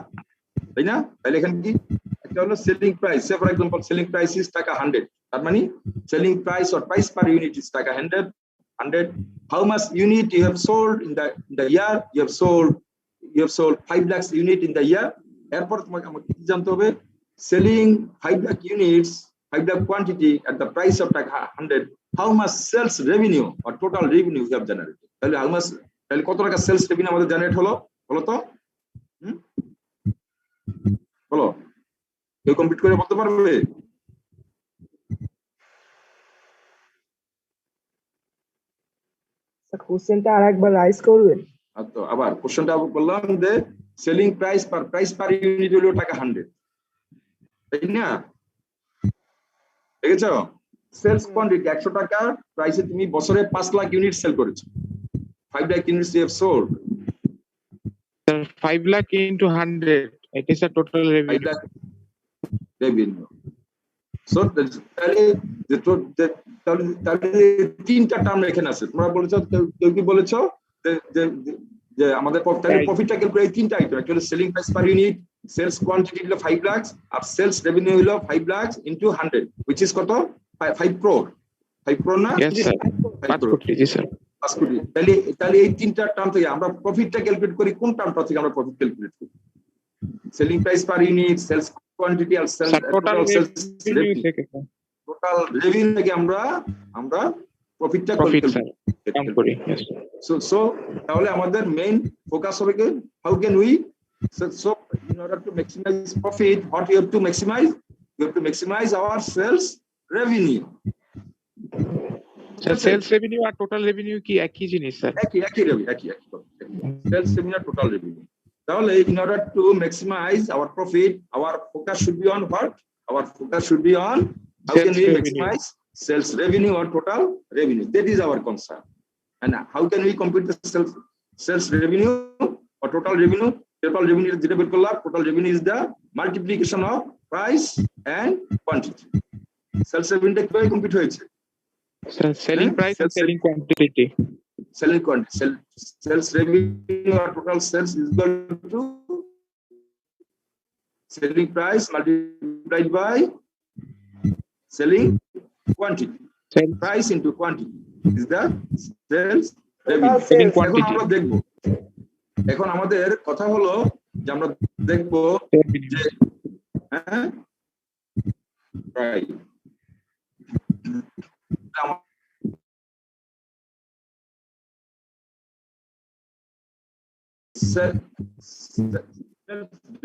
তাই না? তাহলে এখানে কি একটা হলো selling price, say for example selling price is টাকা 100, তার মানে selling price or price per unit is টাকা 100. How much unit you have sold in the year? You have sold 5 lakhs unit in the year. এরপর তোমাকে আমাকে কি জানতে হবে? selling 5 lakh units, 5 lakh quantity at the price of টাকা 100, how much sales revenue or total revenue you have generated? তাহলে কত টাকা সেলস রেভিনিউ আমাদের জেনারেট হলো বলো তো? বলো, কেউ কমপ্লিট করে বলতে পারবে? কোশ্চেনটা আরেকবার রাইজ করবেন। আচ্ছা, আবার কোশ্চেনটা বললাম যে সেলিং প্রাইস পার ইউনিট হলো টাকা 100, তাই না? দেখেছো? সেলস কোয়ান্টিটি 100 টাকা প্রাইসে তুমি বছরে 5 লাখ ইউনিট সেল করেছো, 5 lakh units you have sold. 5 lakh into 100, it is a total 5 revenue. lakh revenue. So তাহলে তিনটা টার্ম এখানে আছে। তোমরা বলেছো, কেউ কি বলেছো যে আমাদের প্রফিটটা ক্যালকুলেট তিনটা item, actually selling price per unit, sales quantity হলো 5 লাখ, আর সেলস রেভিনিউ হলো 5 লাখ ইনটু 100, which is কত? 5 crore। 5 crore না? Yes sir, 5 কোটি। জি স্যার, 5 কোটি। তাহলে এই তিনটা টার্ম থেকে আমরা প্রফিটটা ক্যালকুলেট করি। কোন টার্মটা থেকে আমরা প্রফিট ক্যালকুলেট করি? Selling price per unit, sales quantity আর টোটাল রেভিনিউ থেকে। টোটাল রেভিনিউ থেকে আমরা প্রফিটটা কাউন্ট করি। সো তাহলে আমাদের মেইন ফোকাস হবে কি, how can we, so in order to maximize profit, what you have to maximize? You have to maximize our sales revenue. Sales revenue আর টোটাল রেভিনিউ কি একই জিনিস স্যার? একই সেলস রেভিনিউ আর টোটাল রেভিনিউ। তাহলে in order to maximize our profit, our focus should be on what? Our focus should be on how can we maximize sales revenue or total revenue. That is our concern. And how can we compute the sales revenue or total revenue? Total revenue is total revenue is the multiplication of price and quantity. Sales revenue কিভাবে compute হয়েছে? Selling price and selling quantity. Selling quantity. Sales revenue or total sales is equal to selling price multiplied by selling quantity. Price into quantity is the sales revenue. Selling quantity. আমরা দেখব, এখন আমাদের কথা হলো যে আমরা দেখব যে রাইট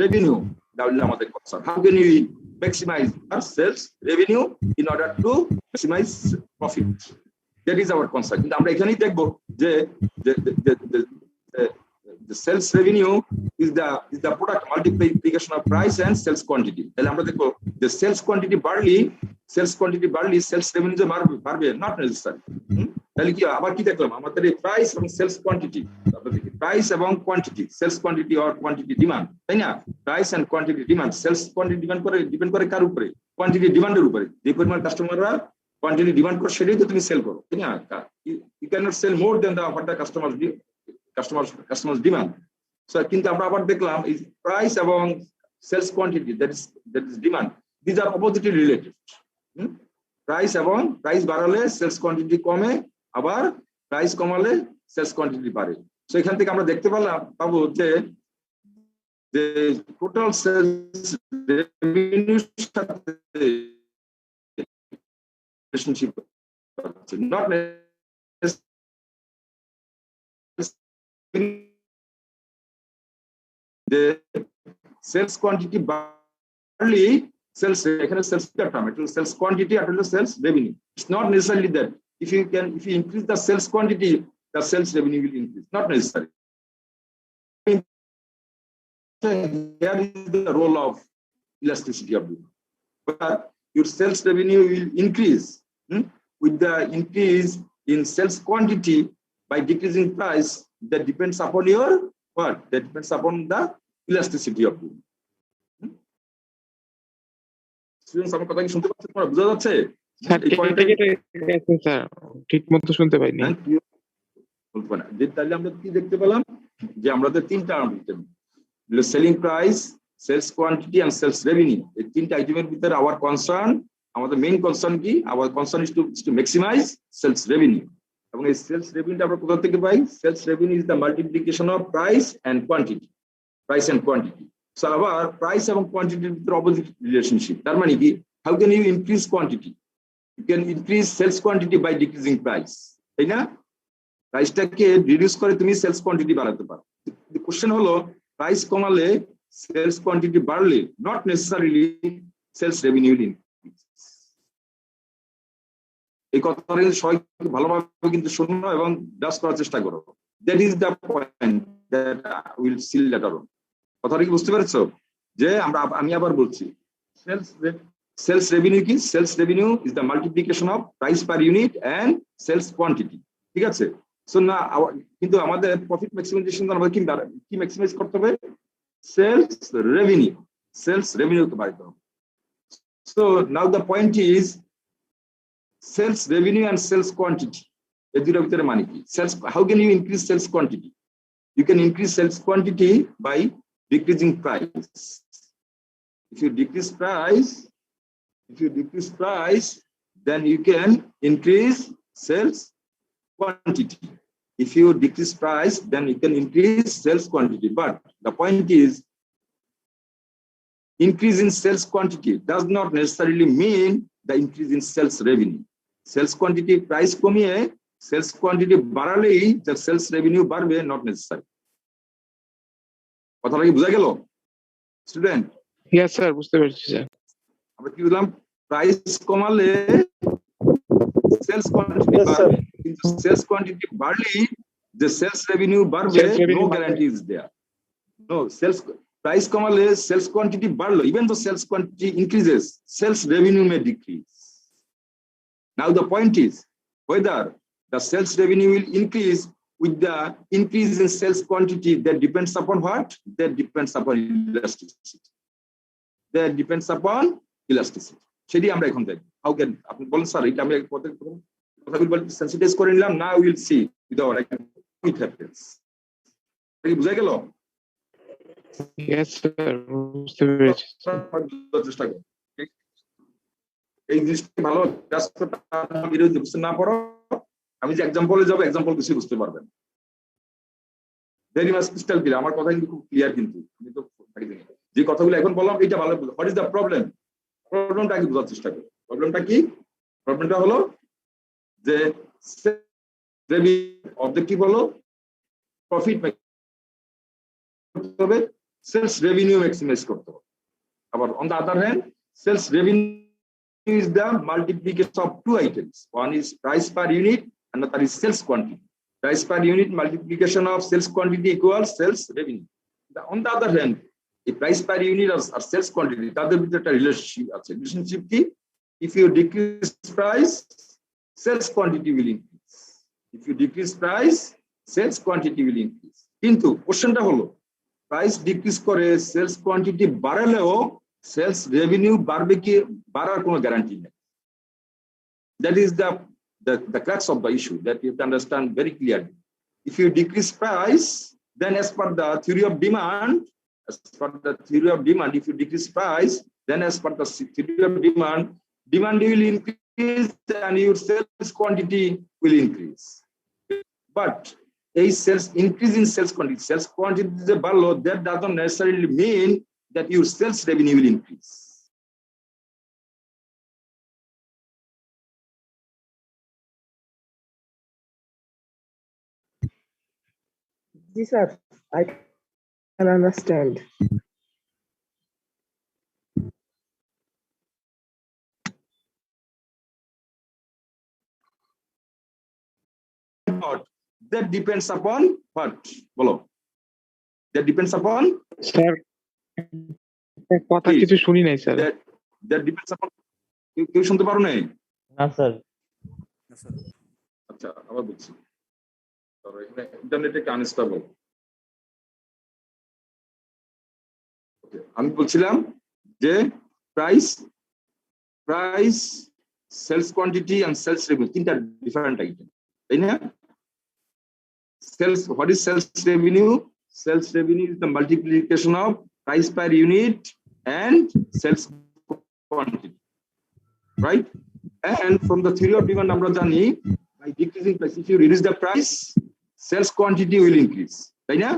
revenue, তাহলে আমাদের কথা, how can we maximize our sales revenue in order to maximize profit? That is our concern. কিন্তু আমরা এখানেই দেখবো যে the sales revenue is the product multiplication of price and sales quantity. তাহলে আমরা দেখবো the sales quantity বাড়লে sales revenue যে বাড়বে, not necessary. তাহলে কি আবার কি দেখলাম, আমাদের এই প্রাইস এবং সেলস কোয়ান্টিটি, প্রাইস এবং quantity, sales quantity or quantity demand, তাই না? Price and quantity demand, sales quantity depend করে কার উপরে? কোয়ান্টিটি ডিমান্ডের উপরে। যে পরিমাণ কাস্টমাররা কোয়ান্টিটি ডিমান্ড করে সেটাই তো তুমি সেল করো, তাই না? You can not sell more than what the customers demand. So কিন্তু আমরা আবার দেখলাম এই প্রাইস এবং sales quantity, that is demand, these are oppositely related. Price বাড়ালে সেলস কোয়ান্টিটি কমে, আবার প্রাইস কমালে সেলস কোয়ান্টিটি বাড়ে। সো এখান থেকে আমরা দেখতে পাবো যে টোটাল সেলস রেভিনিউর সাথে রিলেশনশিপ আছে, not the sales quantity barely sales, এখানে সেলস টার্ম, এটা সেলস কোয়ান্টিটি আর হলো sales revenue. It's not necessary that if you increase the sales quantity, the sales revenue will increase, not necessary. Here is the role of elasticity of demand. But your sales revenue will increase with the increase in sales quantity by decreasing price. That depends upon your what? That depends upon the elasticity of demand. Students, আমার কথা কি শুনতে পাচ্ছেন? তোমরা বুঝা যাচ্ছে? ঠিক মতো শুনতে পাইনি। তাহলে আমরা কি দেখতে পেলাম যে আমাদের তিনটা selling price, sales quantity and sales revenue, এই তিনটা আইটেমের ভিতরে আমাদের মেইন কনসার্ন কি? Our concern is to maximize sales revenue. এবং এই সেলস রেভিনিউটা আমরা কোথা থেকে পাই? Sales revenue is the multiplication of price and quantity. So আবার প্রাইস এবং কোয়ান্টিটির ভিতরে অপোজিট রিলেশনশিপ। তার মানে কি, how can you increase quantity? You can increase sales quantity by decreasing price, তাই না? প্রাইসটাকে রিডিউস করে তুমি সেলস কোয়ান্টিটি বাড়াতে পারো। কোশ্চেন হলো, প্রাইস কমালে সেলস কোয়ান্টিটি বাড়লে not necessarily sales revenue will increase. এই কথাটা সবাই ভালোভাবে কিন্তু শোনো এবং গ্রাস করার চেষ্টা করো। That is the point that will seal letter on. কথাটা কি বুঝতে পেরেছো? যে আমি আবার বলছি, Sales revenue কি? Sales revenue is the multiplication of price per unit and sales quantity. ঠিক আছে? সো না কিন্তু আমাদের প্রফিট ম্যাক্সিমাইজেশন আমাদের কি ম্যাক্সিমাইজ করতে হবে? সেলস রেভিনিউ কে বাড়াতে হবে। So now the point is sales revenue and sales quantity এই দুটোর ভিতরে মানে কি? Sales, how can you increase sales quantity? You can increase sales quantity by decreasing price. If you decrease price, then you can increase sales quantity. If you decrease price, then you can increase sales quantity. But the point is, increase in sales quantity does not necessarily mean the increase in sales revenue. Sales quantity price কমিয়ে sales quantity বাড়ালেই যে sales revenue বাড়বে, not necessary. কথাটা কি বোঝা গেল student? Yes sir, বুঝতে পেরেছি sir. আমরা কি বললাম? প্রাইস কমালে সেলস কোয়ান্টিটি বাড়বে, কিন্তু সেলস কোয়ান্টিটি বাড়লেই যে সেলস রেভিনিউ বাড়বে, no guarantee is there. No, sales price কমালে সেলস কোয়ান্টিটি বাড়লো, even though sales quantity increases, sales revenue may decrease. Now the point is whether the sales revenue will increase with the increase in sales quantity. That depends upon what? That depends upon elasticity. That depends upon elasticity. সেটি আমরা এখন দেখব। How can আপনি বলেন sir এটা আমি কথাগুলো বলতে সেন্সিটাইজ করে নিলাম, now we will see without it happens. কি বুঝা গেল? ইয়েস স্যার, বুঝতে পেরেছি। চেষ্টা করুন এই জিনিসটা ভালো বিরোধী বুঝতে না পারো, আমি যে এক্সাম্পলে যাবো, এক্সাম্পল কিছু বুঝতে পারবেন। ভেরি মাচ ক্রিস্টাল ক্লিয়ার, আমার কথা কিন্তু খুব ক্লিয়ার, কিন্তু আমি তো যে কথাগুলো এখন বললাম এটা ভালো। What is the problem? প্রবলেমটা আগে বোঝার চেষ্টা করি। প্রবলেমটা কি? প্রবলেমটা হলো যে অবজেক্টিভ হলো প্রফিট করতে হবে, সেলস রেভিনিউ ম্যাক্সিমাইজ করতে হবে। আবার on the other hand, sales revenue is the multiplication of two items. One is price per unit, another is sales quantity. Price per unit multiplication of sales quantity equals sales revenue. On the other hand, a price per unit or sales quantity, তাদের ভিতরে একটা relationship আছে। Relationship কি? If you decrease price, sales quantity will increase. If you decrease price, sales quantity will increase. কিন্তু কোশ্চেনটা হলো, price decrease করে sales quantity বাড়ালেও sales revenue বাড়বে কি বাড়ার কোনো গ্যারান্টি নেই। That is the crux of the issue that you have to understand very clearly. If you decrease price, then as per the theory of demand, if you decrease price, then as per the theory of demand will increase and your sales quantity will increase. But a sales increase in sales quantity is a barlow, that doesn't necessarily mean that your sales revenue will increase. Yes, sir. I can understand. That depends upon what? Bolo. That depends upon? Sir, কথা কিছু শুনি নাই sir. That depends upon, কেউ শুনতে পারো নাই? না sir. আচ্ছা, আবার বলছি, ইন্টারনেটে আনস্টেবল। আমি বলছিলাম যে price, sales quantity and sales revenue তিনটা ডিফারেন্ট আইটেম, তাই না? Sales, what is sales revenue? Sales revenue is the multiplication of price per unit and sales quantity, right? And from the theory of demand, আমরা জানি by decreasing price, if you reduce the price, sales quantity will increase, তাই না?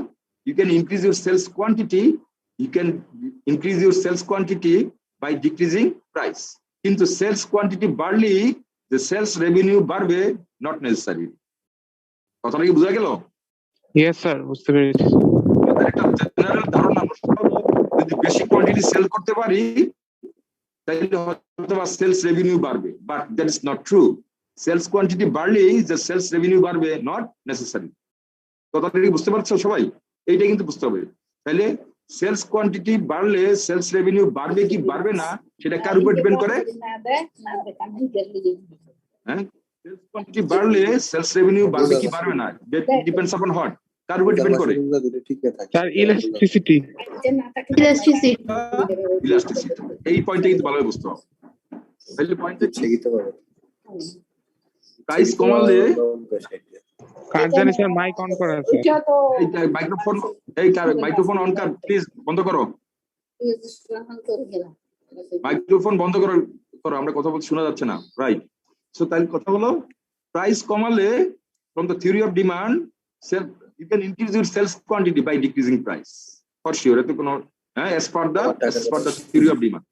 You can increase your sales quantity, by decreasing price. কিন্তু sales quantity বাড়লেই the sales revenue বাড়বে, not necessary. কথাটা কি বোঝা গেল? ইয়েস স্যার, বুঝতে পেরেছি। একটা জেনারেল ধারণা, যদি বেশি কোয়ান্টিটি সেল করতে পারি তাহলে হয়তো সেলস রেভিনিউ বাড়বে, but that is not true. Sales quantity বাড়লেই যে সেলস রেভিনিউ বাড়বে, নট নেসেসারি। কথাটা কি বুঝতে পারছো সবাই? এইটা কিন্তু বুঝতে হবে। তাহলে সেলস কোয়ান্টিটি বাড়লে সেলস রেভিনিউ বাড়বে কি বাড়বে না, সেটা কার উপর ডিপেন্ড করে? হ্যাঁ, সেলস কোয়ান্টিটি বাড়লে সেলস রেভিনিউ বাড়বে কি বাড়বে না, ডিপেন্ডস আপন হোয়াট, কার উপর ডিপেন্ড করে? Sir elasticity. ইলাস্টিসিটি। এই পয়েন্টটা কিন্তু ভালোভাবে বুঝতে হবে। তাহলে পয়েন্টটা প্রাইস কমালে কার জানি স্যার মাইক অন করা আছে। এই মাইক্রোফোন, এই মাইক্রোফোন অন কর প্লিজ, বন্ধ করো মাইক্রোফোন, বন্ধ করো, আমরা কথা বলতে শোনা যাচ্ছে না, রাইট? সো তাহলে কথা হলো প্রাইস কমালে from the theory of demand you can increase your sales quantity by decreasing price for sure, এতে কোনো as per the theory of demand.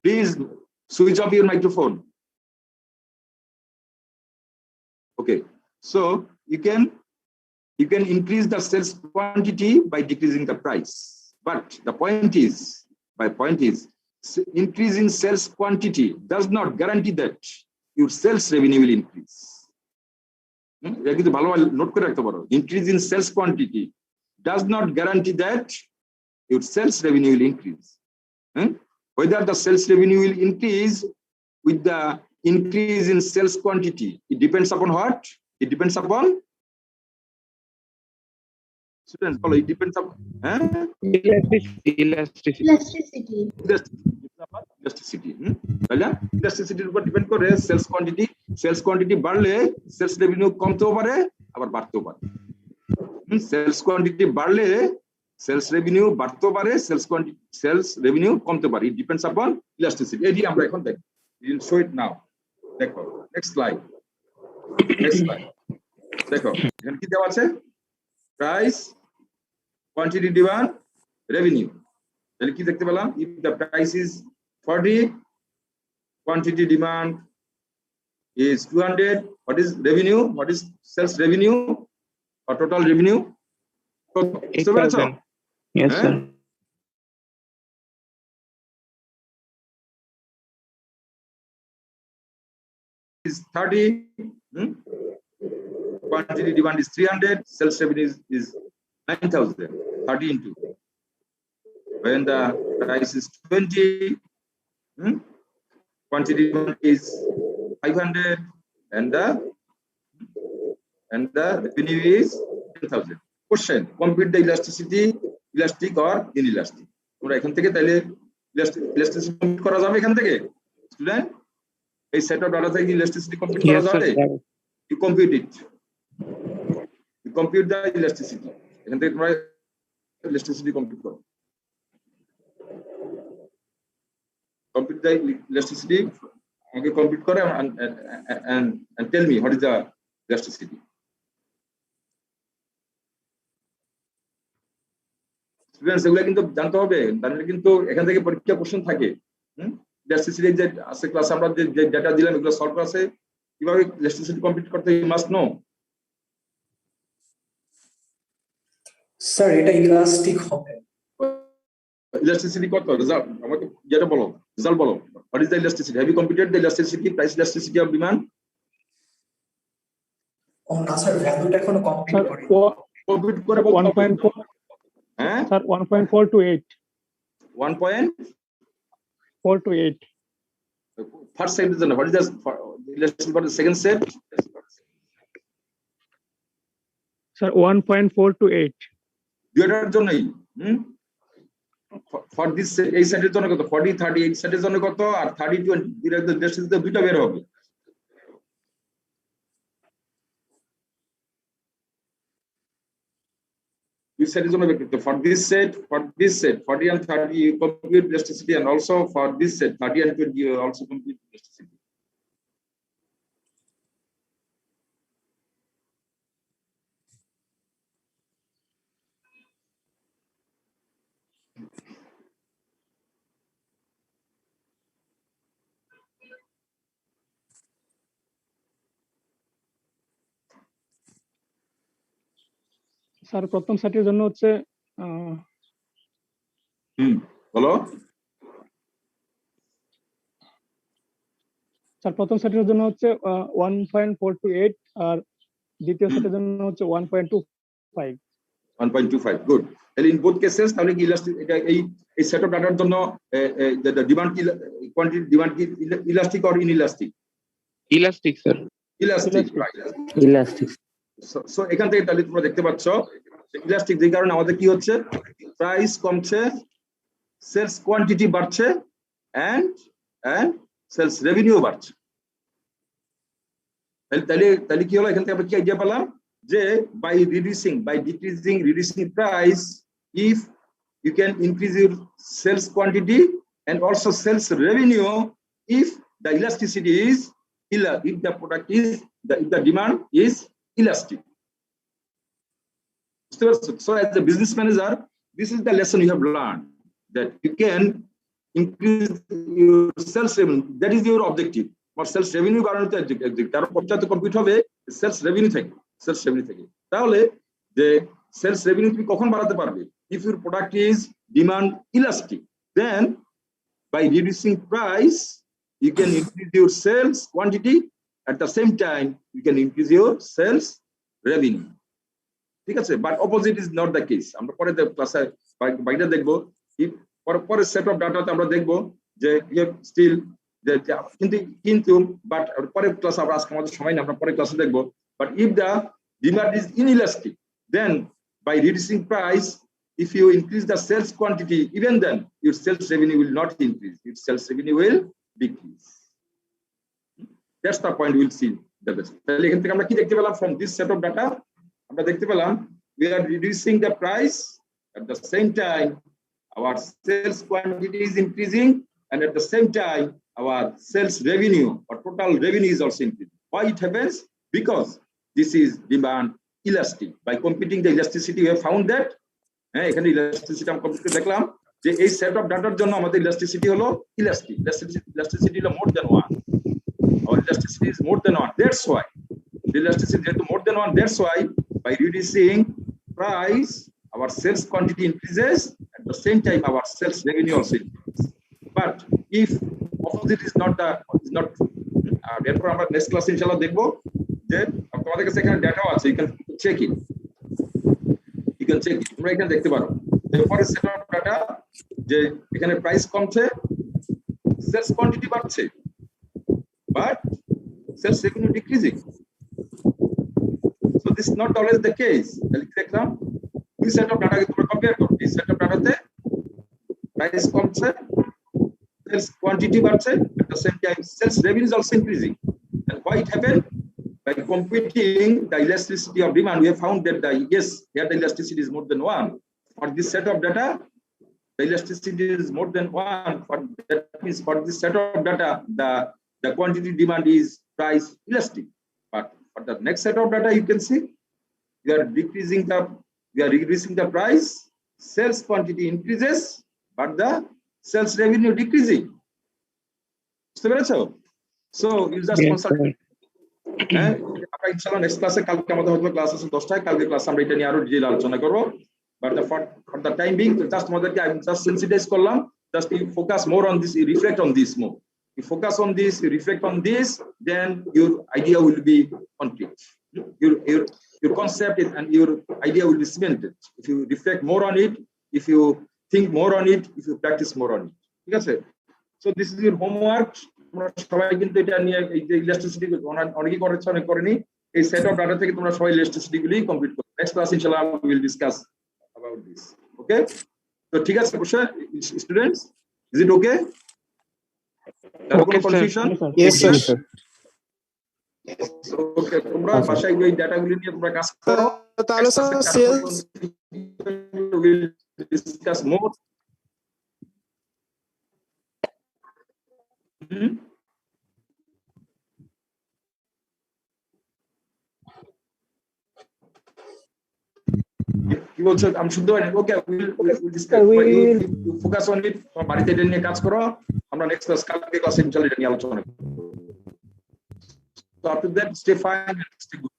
Please switch off your microphone. Okay, so you can increase the sales quantity by decreasing the price, but the point is increasing sales quantity does not guarantee that your sales revenue will increase. এটা কিন্তু ভালোভাবে note করে রাখতে পারো, increase in sales quantity does not guarantee that your sales revenue will increase. Whether the sales revenue will increase with the increase in sales quantity, it depends upon what? It depends upon students, follow, it depends upon elasticity. ইলাস্টিসিটির উপর depend করে sales quantity বাড়লে sales revenue কমতেও পারে আবার বাড়তেও পারে। Sales quantity বাড়লে sales revenue বাড়তেও পারে, sales revenue কমতে পারে, ইট ডিপেন্ডস আপন ইলাস্টিসিটি। এটি আমরা এখন দেখব, উইল শো ইট নাও। দেখো নেক্সট স্লাইড, দেখো এখানে কি দেওয়া আছে, প্রাইস, কোয়ান্টিটি, ডিমান্ড, রেভিনিউ। তাহলে কি দেখতে পেলাম, if the price is 40, quantity demand is 200, what is revenue, what is sales revenue or total revenue? 8,000. Yes sir. Is 30, quantity demand is 300, sales revenue is 9,000, 30 into. When the price is 20, quantity is 500 and the revenue is 10,000. Question, compute the elasticity, elastic or inelastic. তোমরা এখান থেকে তাহলে elasticity compute করা যাবে এখান থেকে student, এই set of data থেকে ইলাস্টিসিটি কম্পিউট করা যাবে? You compute it, you compute the elasticity, এখান থেকে তোমরা ইলাস্টিসিটি কম্পিউট করো। Compute the elasticity, okay, compute kore and tell me what is the elasticity. Students, এগুলা কিন্তু জানতে হবে, তাহলে কিন্তু এখান থেকে পরীক্ষা কোশ্চেন থাকে। ইলাস্টিসিটি যে আছে ক্লাস আমরা যে ডেটা দিলাম এগুলো সলভ আছে, কিভাবে ইলাস্টিসিটি কম্পিউট করতে ইউ মাস্ট নো। স্যার এটা ইলাস্টিক হবে। Elasticity কত? রেজাল্ট আমাকে যেটা বলো, রেজাল্ট বলো। What is the elasticity? Have you computed the elasticity, price elasticity of demand? ও না স্যার, ভ্যালুটা এখনো কমপ্লিট করিনি। কম্পিউট করে 1.4, হ্যাঁ sir 1.4 to 8, 1.4 to 8. First set is the, what is the elasticity for the second set? Sir 1.4 to 8. দুইটার জন্যই for this এই সেটের জন্য কত, 40 30 এই সেটের জন্য কত, আর 30 20 দুইটা বের হবে। This set is going to be for this set 40 and 30 you compute elasticity, and also for this set 30 and 20 you also compute elasticity. Sir প্রথম সেটের জন্য হচ্ছে বলো স্যার, প্রথম সেটের জন্য হচ্ছে 1.4 to 8, আর দ্বিতীয় সেটের জন্য হচ্ছে 1.25। 1.25 গুড। তাহলে ইন বোথ কেসেস তাহলে কি ইলাস্টিক, এটা এই সেট অফ ডাটার জন্য ডিমান্ড কি, কোয়ান্টিটি ডিমান্ড কি elastic or inelastic? Elastic sir. Elastic, right. Elastic. So এখান থেকে তাহলে তোমরা দেখতে পাচ্ছ ইলাস্টিক যে কারণে আমাদের কি হচ্ছে, প্রাইস কমছে, সেলস কোয়ান্টিটি বাড়ছে, এন্ড সেলস রেভিনিউ বাড়ছে। তাহলে কি হলো, এখান থেকে আমরা কি আইডিয়া পেলাম যে by decreasing price, if you can increase your sales quantity and also sales revenue if the elasticity is if the product is if the demand is elastic. So as a business manager, this is the lesson you have learned, that you can increase your sales revenue. That is your objective. Or sales revenue বাড়ানোতে কারণ পশ্চাতে complete হবে sales revenue থেকে। তাহলে যে sales revenue তুমি কখন বাড়াতে পারবে? If your product is demand elastic, then by reducing price, you can increase your sales quantity. At the same time, you can increase your sales revenue. ঠিক আছে, but opposite is not the case. আমরা পরে ক্লাসে বাইরে দেখবো, পরে set of ডাটাতে আমরা দেখবো যে স্টিল কিন্তু বাট পরে ক্লাসে আমরা আজকে আমাদের সময় না, আমরা পরে ক্লাসে দেখবো। But if the demand is inelastic, then by reducing price, if you increase the sales quantity, even then your sales revenue will not increase, your sales revenue will decrease. That's the point we'll see the best. তাহলে এখান থেকে আমরা কি দেখতে পেলাম from this set of data? আমরা দেখতে পেলাম we are reducing the price, at the same time our sales quantity is increasing, and at the same time our sales revenue or total revenue is also increasing. Why it happens? Because this is demand elastic. By computing the elasticity, we have found that এখানে elasticity আমরা complete করে দেখলাম যে এই set of ডাটার জন্য আমাদের elasticity হলো ইলাস্টিসিটি হলো more than 1, or elasticity is more than 1. That's why the elasticity is more than 1. That's why by reducing price, our sales quantity increases, at the same time our sales revenue also increases. But if opposite is not true, therefore আমরা next ক্লাসে ইনশাআল্লাহ দেখবো যে তোমাদের কাছে এখানে ডেটাও আছে, you can check it. তোমরা এখানে দেখতে পারো এরপরে সেট অফ ডাটা যে এখানে প্রাইস কমছে, সেলস কোয়ান্টিটি বাড়ছে, but sales revenue decreasing. So this not always the case. তাহলে কি দেখলাম, দুই সেট অফ ডাটাকে তোমরা কম্পেয়ার করো। এই সেট অফ ডাটাতে প্রাইস কমছে, সেলস কোয়ান্টিটি বাড়ছে, at the same time sales revenue is also increasing. And why it happen? By computing the elasticity of demand, we have found that here the elasticity is more than 1. For this set of data, the elasticity is more than 1. That means for this set of data, the quantity demand is price elastic. But for the next set of data, you can see we are reducing the price, sales quantity increases, but the sales revenue decreasing. So you just consult. আমরা ইনশাআল্লাহ next ক্লাসে, কালকে আমাদের হয়তো class আছে 10টায়, কালকে ক্লাসে আমরা এটা নিয়ে আরো ডিটেইল আলোচনা করব। But for the time being just তোমাদেরকে আমি জাস্ট সেন্সিটাইজ করলাম, just you focus more on this, you reflect on this more, you focus on this, you reflect on this, then your idea will be complete, your concept and your idea will be cemented if you reflect more on it, if you think more on it, if you practice more on it. ঠিক আছে? So this is your homework. তোমরা সবাই কিন্তু এটা নিয়ে এই যে elasticity অনেকেই করেছে, অনেক করেনি, এই সেট অফ ডাটা থেকে তোমরা সবাই ইলাস্টিসিটি গুলি কমপ্লিট করো। নেক্সট ক্লাস ইনশাআল্লাহ we will discuss about this. Okay? তো ঠিক আছে students, is it okay? Okay, confusion? Yes, sir. Okay, তোমরা বাসায় এই ডাটাগুলি নিয়ে তোমরা কাজ করো। তাহলে sir sales will discuss more. কি বলছো? আমি শুনতে পাইনি। Okay, will discuss, you focus on it, বাড়িতে এটা নিয়ে কাজ করো। আমরা নেক্সট কালকে ক্লাসে ইনশাআল্লাহ এটা নিয়ে আলোচনা করব। So after that, stay fine and stay good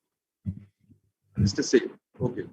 and stay safe. Okay.